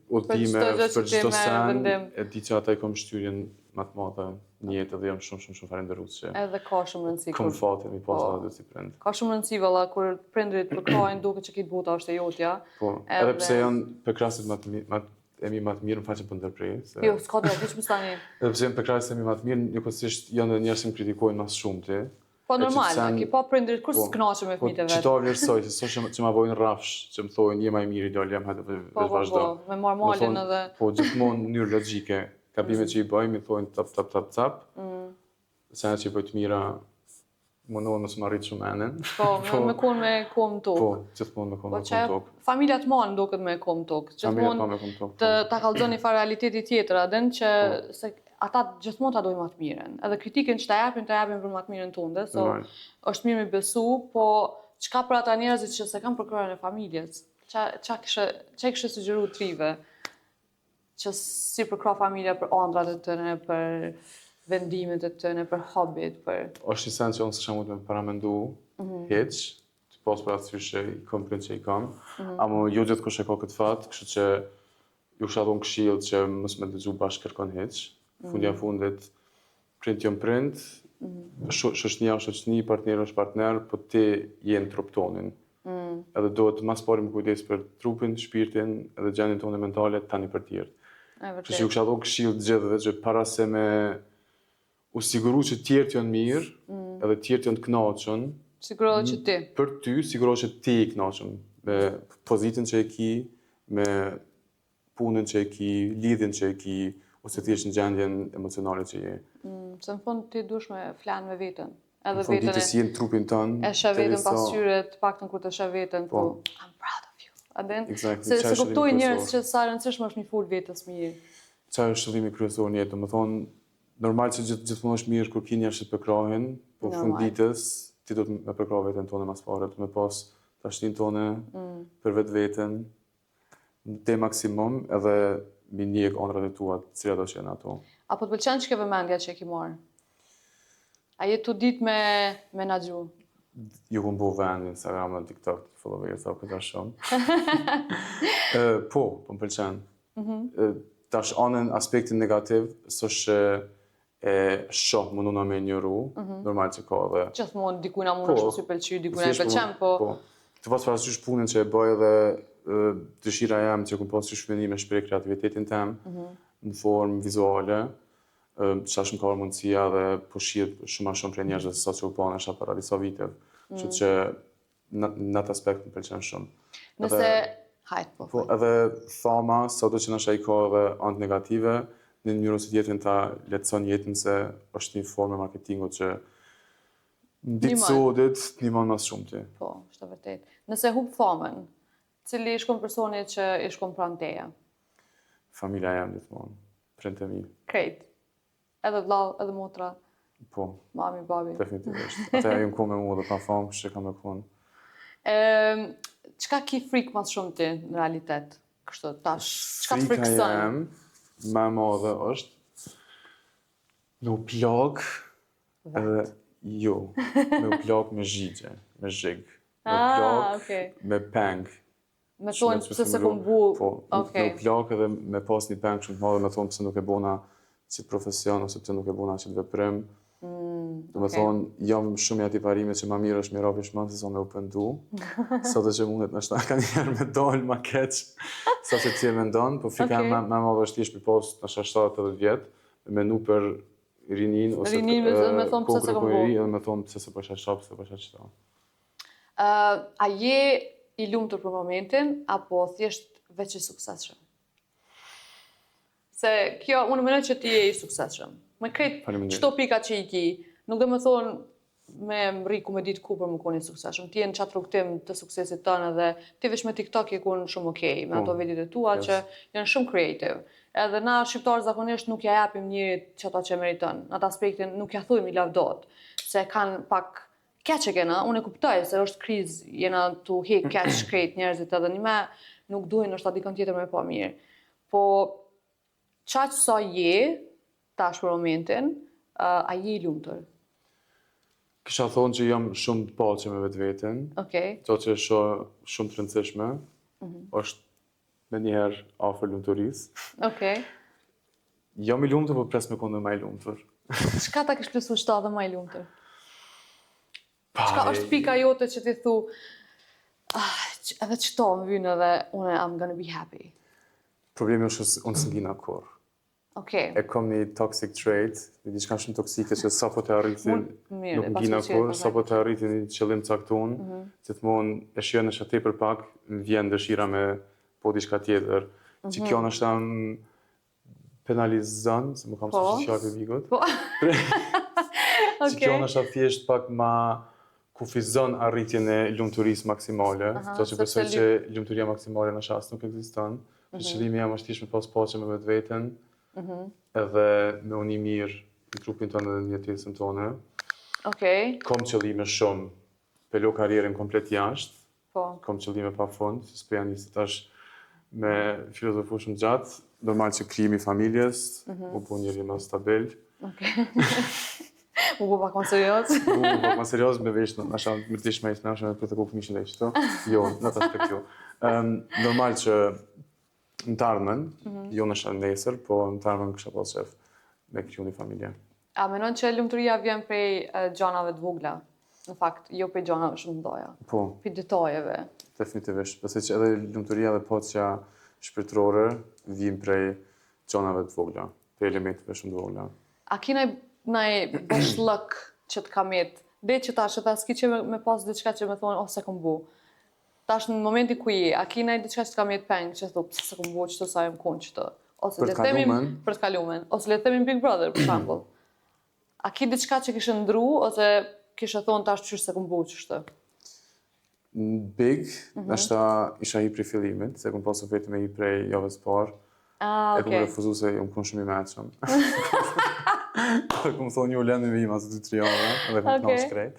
[SPEAKER 2] udhime,
[SPEAKER 1] çdo gjë që
[SPEAKER 2] për
[SPEAKER 1] ti
[SPEAKER 2] çdo
[SPEAKER 1] merr
[SPEAKER 2] sen,
[SPEAKER 1] vendim.
[SPEAKER 2] e di që ata i kam shtyrjen më të madhe në jetë dhe jam shumë falendërues që
[SPEAKER 1] Edhe ka shumë rëndësi
[SPEAKER 2] kam
[SPEAKER 1] kur
[SPEAKER 2] fatin i pas ata dy si prind.
[SPEAKER 1] ka shumë rëndësi valla kur prindrit përkrojnë duke që këtë bota është e jotja.
[SPEAKER 2] Po, edhe pse janë përkrasit më të mirë, më të mirë, më faqe për ndërprej.
[SPEAKER 1] Jo, s'ka do, hiç më stani.
[SPEAKER 2] Edhe pse janë përkrasit më të mirë, njëkohësisht janë edhe njerëz që më kritikojnë më shumë ti.
[SPEAKER 1] Po normal, ki pa prindrit kur s'knaqem me fëmijët e
[SPEAKER 2] Po,
[SPEAKER 1] vet.
[SPEAKER 2] që ta vlerësoj, se s'është që ma bojnë rrafsh, që më thojnë, je ma i mirë ideal, jam hajde veç vazhdo.
[SPEAKER 1] Me marr malin edhe.
[SPEAKER 2] Po, gjithmonë në mënyrë logjike, gabimet që i bëjmë, i thojnë tap, senet që i bëjt mira, mundohen mësë marrit shumë enin.
[SPEAKER 1] Po, me kon me kom tokë.
[SPEAKER 2] Po, gjithmonë me kon me kom tokë.
[SPEAKER 1] Familja të manë duket me kom tokë.
[SPEAKER 2] Familja me kom tokë.
[SPEAKER 1] Ta kallëzoni fa realiteti tjetër, adën që se ata gjithmonë ta dojnë më të mirën. Edhe kritiken që ta japin për më të mirën tunde, so është mirë me besu, po çka për ata njerëzit që se kanë përkrojën e familjes? Çka kishe sugjeru trive? Që si përkro familja për ëndrat e tëne, për vendimet e tëne, për hobit, për...
[SPEAKER 2] Është i sen që unë së shamu të me paramendu, heq, të pas për atë që i kom prind që i kam, amo jo gjithë kush e ka këtë fatë, kështu që ju kësha thonë këshill që mos me dëgju bashkë kërkon heq, fundja fundit, prind jom prind, shoqënia është shoqëni, partner është partner, po ti je në trup tonin. Edhe duhet mas pari më kujdes për trupin, shpirtin, edhe gjendjen tonë mentale tani për tjerë. Kështu që ju kësha thonë këshill të gjithëve që para se me u siguru që tjertë janë mirë, edhe tjertë janë të knaqën.
[SPEAKER 1] Sigurohet që ti.
[SPEAKER 2] Për ty, sigurohet që ti i knaqën. Me pozitin që e ki, me punën që e ki, lidhjen që e ki, ose ti është në gjendjen emocionale që je.
[SPEAKER 1] Se në fund ti dush me flanë me vetën.
[SPEAKER 2] Në fund ditës je në trupin tënë.
[SPEAKER 1] E shë vetën pasqyret, paktën kur të shë vetën, po, I'm proud of you. Adin? Se kuptoj njerëz që sa rëndësishme është mi ful vetës mirë.
[SPEAKER 2] Qa është qëllimi kryesor në jetë? Më thonë, normal që gjithmonë është mirë kur ki njerëz që të përkrahen, po fund ditës ti do të me përkrah veten tonë mas pare, do të me pas trashtin tonë për veten, te maksimum edhe mi njek ëndrat e tua, cilat do që janë ato.
[SPEAKER 1] Apo të pëlqen që ke vëmendja që e ki marrë? A je të ditë me menaxhu?
[SPEAKER 2] Ju kom bo vend, Instagram dhe TikTok, followers, sa këta shumë. Po më pëlqen. Tash anën aspektin negativ, s'është e shoh munduna me njëru, normal që ka dhe...
[SPEAKER 1] Gjithmonë dikujna mund është si pëlqy, dikujna e pëlqen, po...
[SPEAKER 2] Të pas parasysh punën që e bëj dhe dëshira jam që kom pas që shpëni me shprej kreativitetin tem, në formë vizuale, që ashtë më ka mundësia dhe po shihet shumë prej njerëzve se sa që u pa në para disa viteve, që që në atë aspekt më pëlqen shumë.
[SPEAKER 1] Nëse... Hajt, po.
[SPEAKER 2] Edhe fama, sa do që nësha i ka dhe antë negative, në mënyrë ose tjetrin ta lehtëson jetën se është një formë e marketingut që në ditë sodit ndihmon mas shumë ti.
[SPEAKER 1] Po, është vërtet. Nëse hub famën, cili shkon personi që i shkon pranë teje?
[SPEAKER 2] Familja jam gjithmonë, prindët e mi.
[SPEAKER 1] Krejt. Edhe vllau, edhe motra.
[SPEAKER 2] Po.
[SPEAKER 1] Mami, babi.
[SPEAKER 2] Definitivisht. Ata janë ku me mua dhe pa famë, që kam me konë.
[SPEAKER 1] Çka ki frikë mas shumë ti në realitet? Kështu tash, çka të frikëson?
[SPEAKER 2] Frika jem, më e madhe është me u plak edhe jo, me u plak me zhigje, me zhig. Me u plak me peng.
[SPEAKER 1] Me thonë pëse se kom bu...
[SPEAKER 2] Po, me u plak edhe me pas një peng shumë të madhe, me thonë pëse nuk e bona si profesion, ose pëse nuk e bona si të veprim. Do me thonë, jam shumë i ati parimit që ma mirë është mira pishman, se sa me u pëndu. Sot e që mundet në shta ka njerë me dollë ma keq, sa që ti e me ndonë, po frika me madhe është tjesh për pas në 70-80 vjetë, me menu për rinin, ose
[SPEAKER 1] me thonë pëse se kom bu.
[SPEAKER 2] Edhe me thonë pëse se përshat shop, se përshat qëta.
[SPEAKER 1] A je i lumtur për momentin, apo thjesht veç i suksesshëm? Se kjo, unë mendoj që ti je i suksesshëm. Me kretë qëto pika që i ki, nuk do me thonë me mri ku me ditë ku për më koni suksesshëm. Ti je në qatë rrugtim të suksesit tënë dhe ti veç me TikTok je kun shumë okej, me ato videot e tua që janë shumë creative. Edhe na shqiptarë zakonisht nuk ja japim njërit që ata që meriton. Në atë aspektin nuk ja thujmë i lavdot, se kanë pak keq e kena, unë e kuptoj se është krizë, jena të hek keq shkrejt njerëzit edhe një me nuk duhin është ta dikon tjetër me pa mirë. Po, qaq sa je, tash për momentin, a je i lumtur?
[SPEAKER 2] Kisha thonë që jam shumë të paqe me vetë vetën.
[SPEAKER 1] Okej.
[SPEAKER 2] To që është shumë të rëndësishme, është me njëherë afër lumturisë.
[SPEAKER 1] Okej.
[SPEAKER 2] Jam i lumtur, po pres me konë më i lumtur.
[SPEAKER 1] Çka ta kish plusu 7 dhe më i lumtur? Çka
[SPEAKER 2] Pare,
[SPEAKER 1] është pika jote që ti thu, edhe çto më vjen edhe unë I'm gonna be happy.
[SPEAKER 2] problemi është se unë s'ngina kur.
[SPEAKER 1] Okej.
[SPEAKER 2] E kam një toxic trait, një diçka shumë toksike që sapo të arritin,
[SPEAKER 1] Mirë,
[SPEAKER 2] nuk
[SPEAKER 1] e
[SPEAKER 2] ngina
[SPEAKER 1] pasqyrë,
[SPEAKER 2] kur,
[SPEAKER 1] perfekt.
[SPEAKER 2] sapo të arritin një qëllim caktuar, gjithmonë e shijon është tepër pak, më vjen dëshira me po diçka tjetër, që kjo në shtan penalizon, se më kam
[SPEAKER 1] Po.
[SPEAKER 2] së shqarë për vigot,
[SPEAKER 1] Po.
[SPEAKER 2] që kjo
[SPEAKER 1] Okej.
[SPEAKER 2] në shtan thjesht pak ma kufizon arritjen e lumturisë maksimale, do që besoj
[SPEAKER 1] sepse
[SPEAKER 2] që lumturia maksimale në shas nuk ekziston, që qëllimi jam është thjesht me pas paqe me vetveten, edhe me uni mirë në trupin tonë dhe në jetesën tonë.
[SPEAKER 1] Okej.
[SPEAKER 2] Kom qëllime shumë, pelo karrierën komplet jashtë,
[SPEAKER 1] Po.
[SPEAKER 2] kom qëllime pa fund, si s'peja njësë tash me filozofu shumë gjatë, normal që krijimi i familjes, u bu njëri më stabil,
[SPEAKER 1] Okej. U bu pak më serioz.
[SPEAKER 2] ma serios me vesh, nasha mërtish me isë nasha me për të ku fëmishin dhe qëto, jo, në të aspekt jo. Normal që në të ardhmen, jo nasha nesër, po në të ardhmen kësha pas qef me kriju një familje.
[SPEAKER 1] A menon që lumturia vjen prej gjanave të vogla? Në fakt, jo prej gjanave shumë të doja.
[SPEAKER 2] Po,
[SPEAKER 1] Prej detajeve.
[SPEAKER 2] definitivisht. Besoj që edhe lumturia dhe paqja shpirtërore vijnë prej çonave të vogla, prej elementeve shumë të vogla.
[SPEAKER 1] A ki naj bashllëk që të kamet? Dhe që ta s'ki që me pas diçka që me thonë, se kom bu. Tash në momentin ku je, a ki naj diçka që të kamet peng, që thu, pse se kom bu qëto sa jem konë qëto? Ose
[SPEAKER 2] Për
[SPEAKER 1] le
[SPEAKER 2] të
[SPEAKER 1] themi
[SPEAKER 2] kalumen?
[SPEAKER 1] për të kalumen. Ose le themi Big Brother, për shembull. A ki diçka që kishe ndru, ose kishe thonë tash qysh se kom bu qështë?
[SPEAKER 2] Në Big, nështë isha hi prej fillimit, se kom pasu vetëm e hi prej javës parë,
[SPEAKER 1] Ah,
[SPEAKER 2] e kom
[SPEAKER 1] okej.
[SPEAKER 2] refuzu se jom kun shumë i meqëm. Kom thonë një ulenë me ima se 2-3 javë, edhe kom
[SPEAKER 1] Okej.
[SPEAKER 2] knash krejt.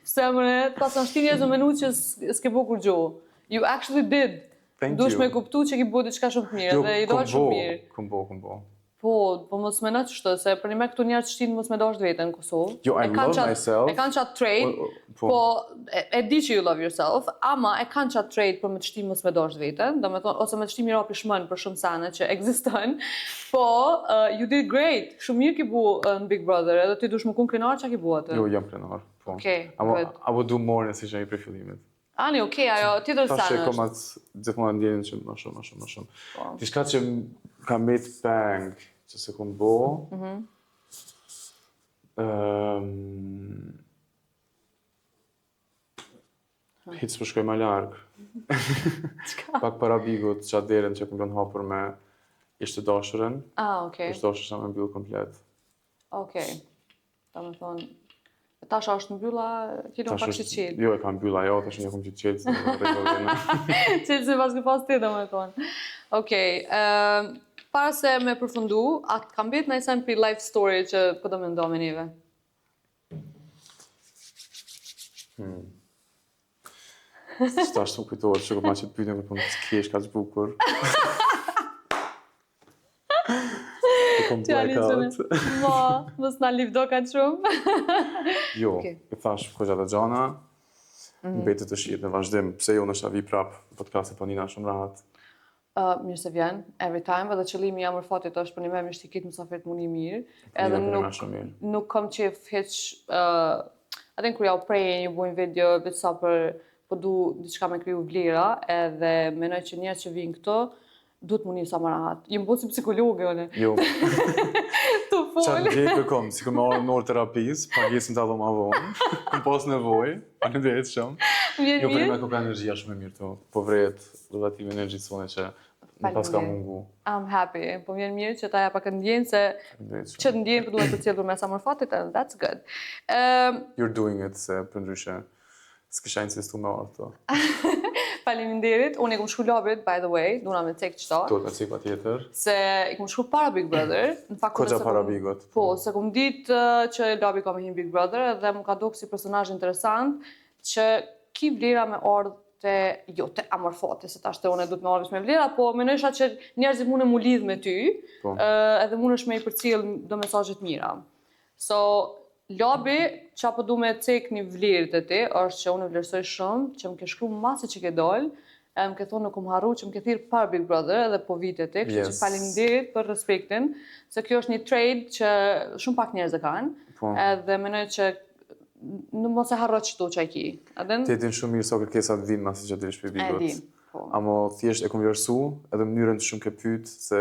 [SPEAKER 1] Pse mëne, pas në shtinje zë menu që s'ke bu kur gjohë. You actually did.
[SPEAKER 2] Thank
[SPEAKER 1] Dush
[SPEAKER 2] you.
[SPEAKER 1] me kuptu që ki bu diçka shumë të mirë, dhe i dojë shumë mirë.
[SPEAKER 2] Kom bo.
[SPEAKER 1] Po mos me në qështë, se për një me këtu njerë që shtinë mos me dosh vetën në Kosovë.
[SPEAKER 2] Jo, I love myself.
[SPEAKER 1] E kanë qatë trade,
[SPEAKER 2] Po.
[SPEAKER 1] po e di që you love yourself, ama e kanë qatë trade për me të shtinë mos me dosh vetën, do me thonë, ose me të shtinë mira pishmën për shumë sane që ekziston, po you did great, shumë mirë ki bu në Big Brother, edhe ti dush më kun krenar që ki bu atë.
[SPEAKER 2] Jo, jam krenar. Po.
[SPEAKER 1] Okej, good.
[SPEAKER 2] I would do more nëse isha i prej fillimit.
[SPEAKER 1] Ani, okej, ajo, tjetër
[SPEAKER 2] Tash e
[SPEAKER 1] sane
[SPEAKER 2] kom
[SPEAKER 1] është.
[SPEAKER 2] atë gjithmonë ndjenin që më shumë.
[SPEAKER 1] Po.
[SPEAKER 2] Diçka që ka met bang, që se kom bo, hiç po shkoj më larg. Pak para bigut, qatë derën që kom lënë hapur me ishte dashurën,
[SPEAKER 1] Ah, okej,
[SPEAKER 2] ishte dashur sa me mbyll komplet.
[SPEAKER 1] okej. Do me thonë, tash është mbylla, ti nuk pak që qelë.
[SPEAKER 2] Jo, e kam mbyll ajo, tash një kom që qelë, se regullina.
[SPEAKER 1] Qelë se pas ke pas ti, do me thonë. Okej, para se me përfundu, a kam bit në isem për life story që po do me ndo me neve?
[SPEAKER 2] Qëta është më kujtohet, që kom ma që të pyjtën për më të kesh ka që bukur. E kom blackout.
[SPEAKER 1] Mos na livdo ka shumë.
[SPEAKER 2] Jo,
[SPEAKER 1] Okej.
[SPEAKER 2] e thash Hoxha dhe Gjana, mbetet të shihet në vazhdim, pse jo nështë vi prap podcast e Ponina shumë rahat.
[SPEAKER 1] Mirë se vjen, every time, edhe qëllimi jam fatit është për një me shtikit mësafet muni mirë, edhe
[SPEAKER 2] Edhe nuk
[SPEAKER 1] nuk,
[SPEAKER 2] shumë mirë.
[SPEAKER 1] nuk kam qef heq, atë kur ja u prej një bujnë video, vetë sa për po du diçka me kriju vlera, edhe menoj që njerë që vinë këto, duhet muni sa më rahat. Jem bo si psikologe, one.
[SPEAKER 2] Jo,
[SPEAKER 1] Të
[SPEAKER 2] qatë
[SPEAKER 1] fol.
[SPEAKER 2] gjej kërkom, si kom marrë në orë terapis, pagesën të adho ma vonë, kom pas nevoj, pa në dhejtë shumë.
[SPEAKER 1] Vjen
[SPEAKER 2] Jo, për
[SPEAKER 1] mirë.
[SPEAKER 2] me ka energjia shumë e mirë to, po vrejet relativ energjisone që në pas ka mungu.
[SPEAKER 1] I'm happy, po vjen mirë që ta ja pak ndjenë se
[SPEAKER 2] Faleminderit
[SPEAKER 1] që
[SPEAKER 2] shumë.
[SPEAKER 1] ndjenë për duhet të cilur me sa më fatit, and that's good.
[SPEAKER 2] You're doing it, se për ndryshe, s'kisha insistu me orë to.
[SPEAKER 1] Faleminderit, unë i kom shku labit, by the way, duna me cek qëta.
[SPEAKER 2] Tot me cikë pa tjetër.
[SPEAKER 1] Se i kom shku para Big Brother, në fakt
[SPEAKER 2] Koxha
[SPEAKER 1] se
[SPEAKER 2] para
[SPEAKER 1] kom-
[SPEAKER 2] Bigot.
[SPEAKER 1] Po, se kom ditë që labi ka me hin Big Brother dhe më ka duk si personazh interesant që ki vlera me ardhë të, jo, të amorfati, se tash të unë du të me ardhësh me vlera, po menojsha që njerëzit mune mu lidh me ty,
[SPEAKER 2] Po.
[SPEAKER 1] edhe mune është me i përcjell do mesazhet mira. So, labi, që apo du me cek një vlerët e ti, është që unë vlerësoj shumë, që më ke shkru masi që ke dollë, Më ke thonë nuk më harru që më ke thirrë para Big Brother edhe po vite ti, kështu që faleminderit për respektin, se kjo është një trade që shumë pak njerëz e kanë, edhe mendoj që në mos e harro çdo çaj ki.
[SPEAKER 2] Ti e din shumë mirë sa kërkesat vinë masi që dilësh për Bigot.
[SPEAKER 1] E di.
[SPEAKER 2] Amo thjesht e kom vlerësu, edhe mënyrën të shumë ke pyet se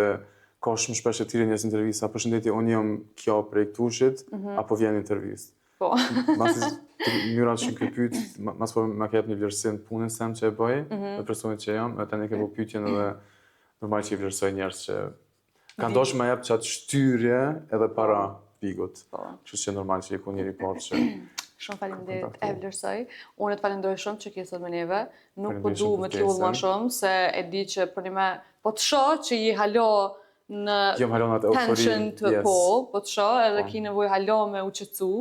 [SPEAKER 2] ka shumë shpesh e tiri njës intervista, përshëndetje, unë jam kjo prej këtushit, apo vjen intervist.
[SPEAKER 1] Po.
[SPEAKER 2] Masi mënyra të shumë ke pyet, mas po ma ketë një vlerësim punën sem që e bëj, dhe personit që jam, e tani ke po pyetjen edhe normal që i vlerësoj njerës që ka ndosh me jep qatë shtyrje edhe para Bigot. Kështu që normal që i ku njëri parë që
[SPEAKER 1] Shumë faleminderit, e vlerësoj. Unë të falenderoj shumë që ke sot me neve. Nuk po du me t'lull ma shumë, se e di që për një me po të shoh që i halo në tension të po të shoh, edhe ki nevoj halo me u qëtësu,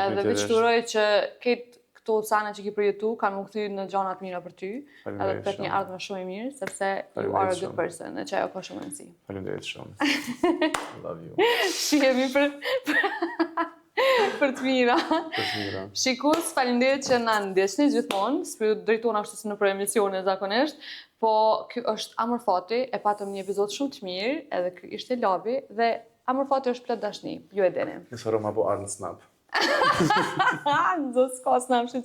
[SPEAKER 1] edhe veçturoj që ketë këto sane që ki përjetu, kanë më këthy në gjanat mira për ty, edhe të pet një ardhme shumë i mirë, sepse you are a good person, e që ajo ka shumë rëndësi.
[SPEAKER 2] Faleminderit shumë. Love you.
[SPEAKER 1] Shihemi për të mira. Shikus, faleminderit që na ndjeqni gjithmonë, s'po drejtona ashtu si në për emisione zakonisht, po ky është Amër Fati, e patëm një epizod shumë të mirë, edhe ky ishte Labi dhe Amër Fati është plot dashni. Ju e dini.
[SPEAKER 2] Nëse Roma po ardhë në snap.
[SPEAKER 1] Nëse s'ka snap, që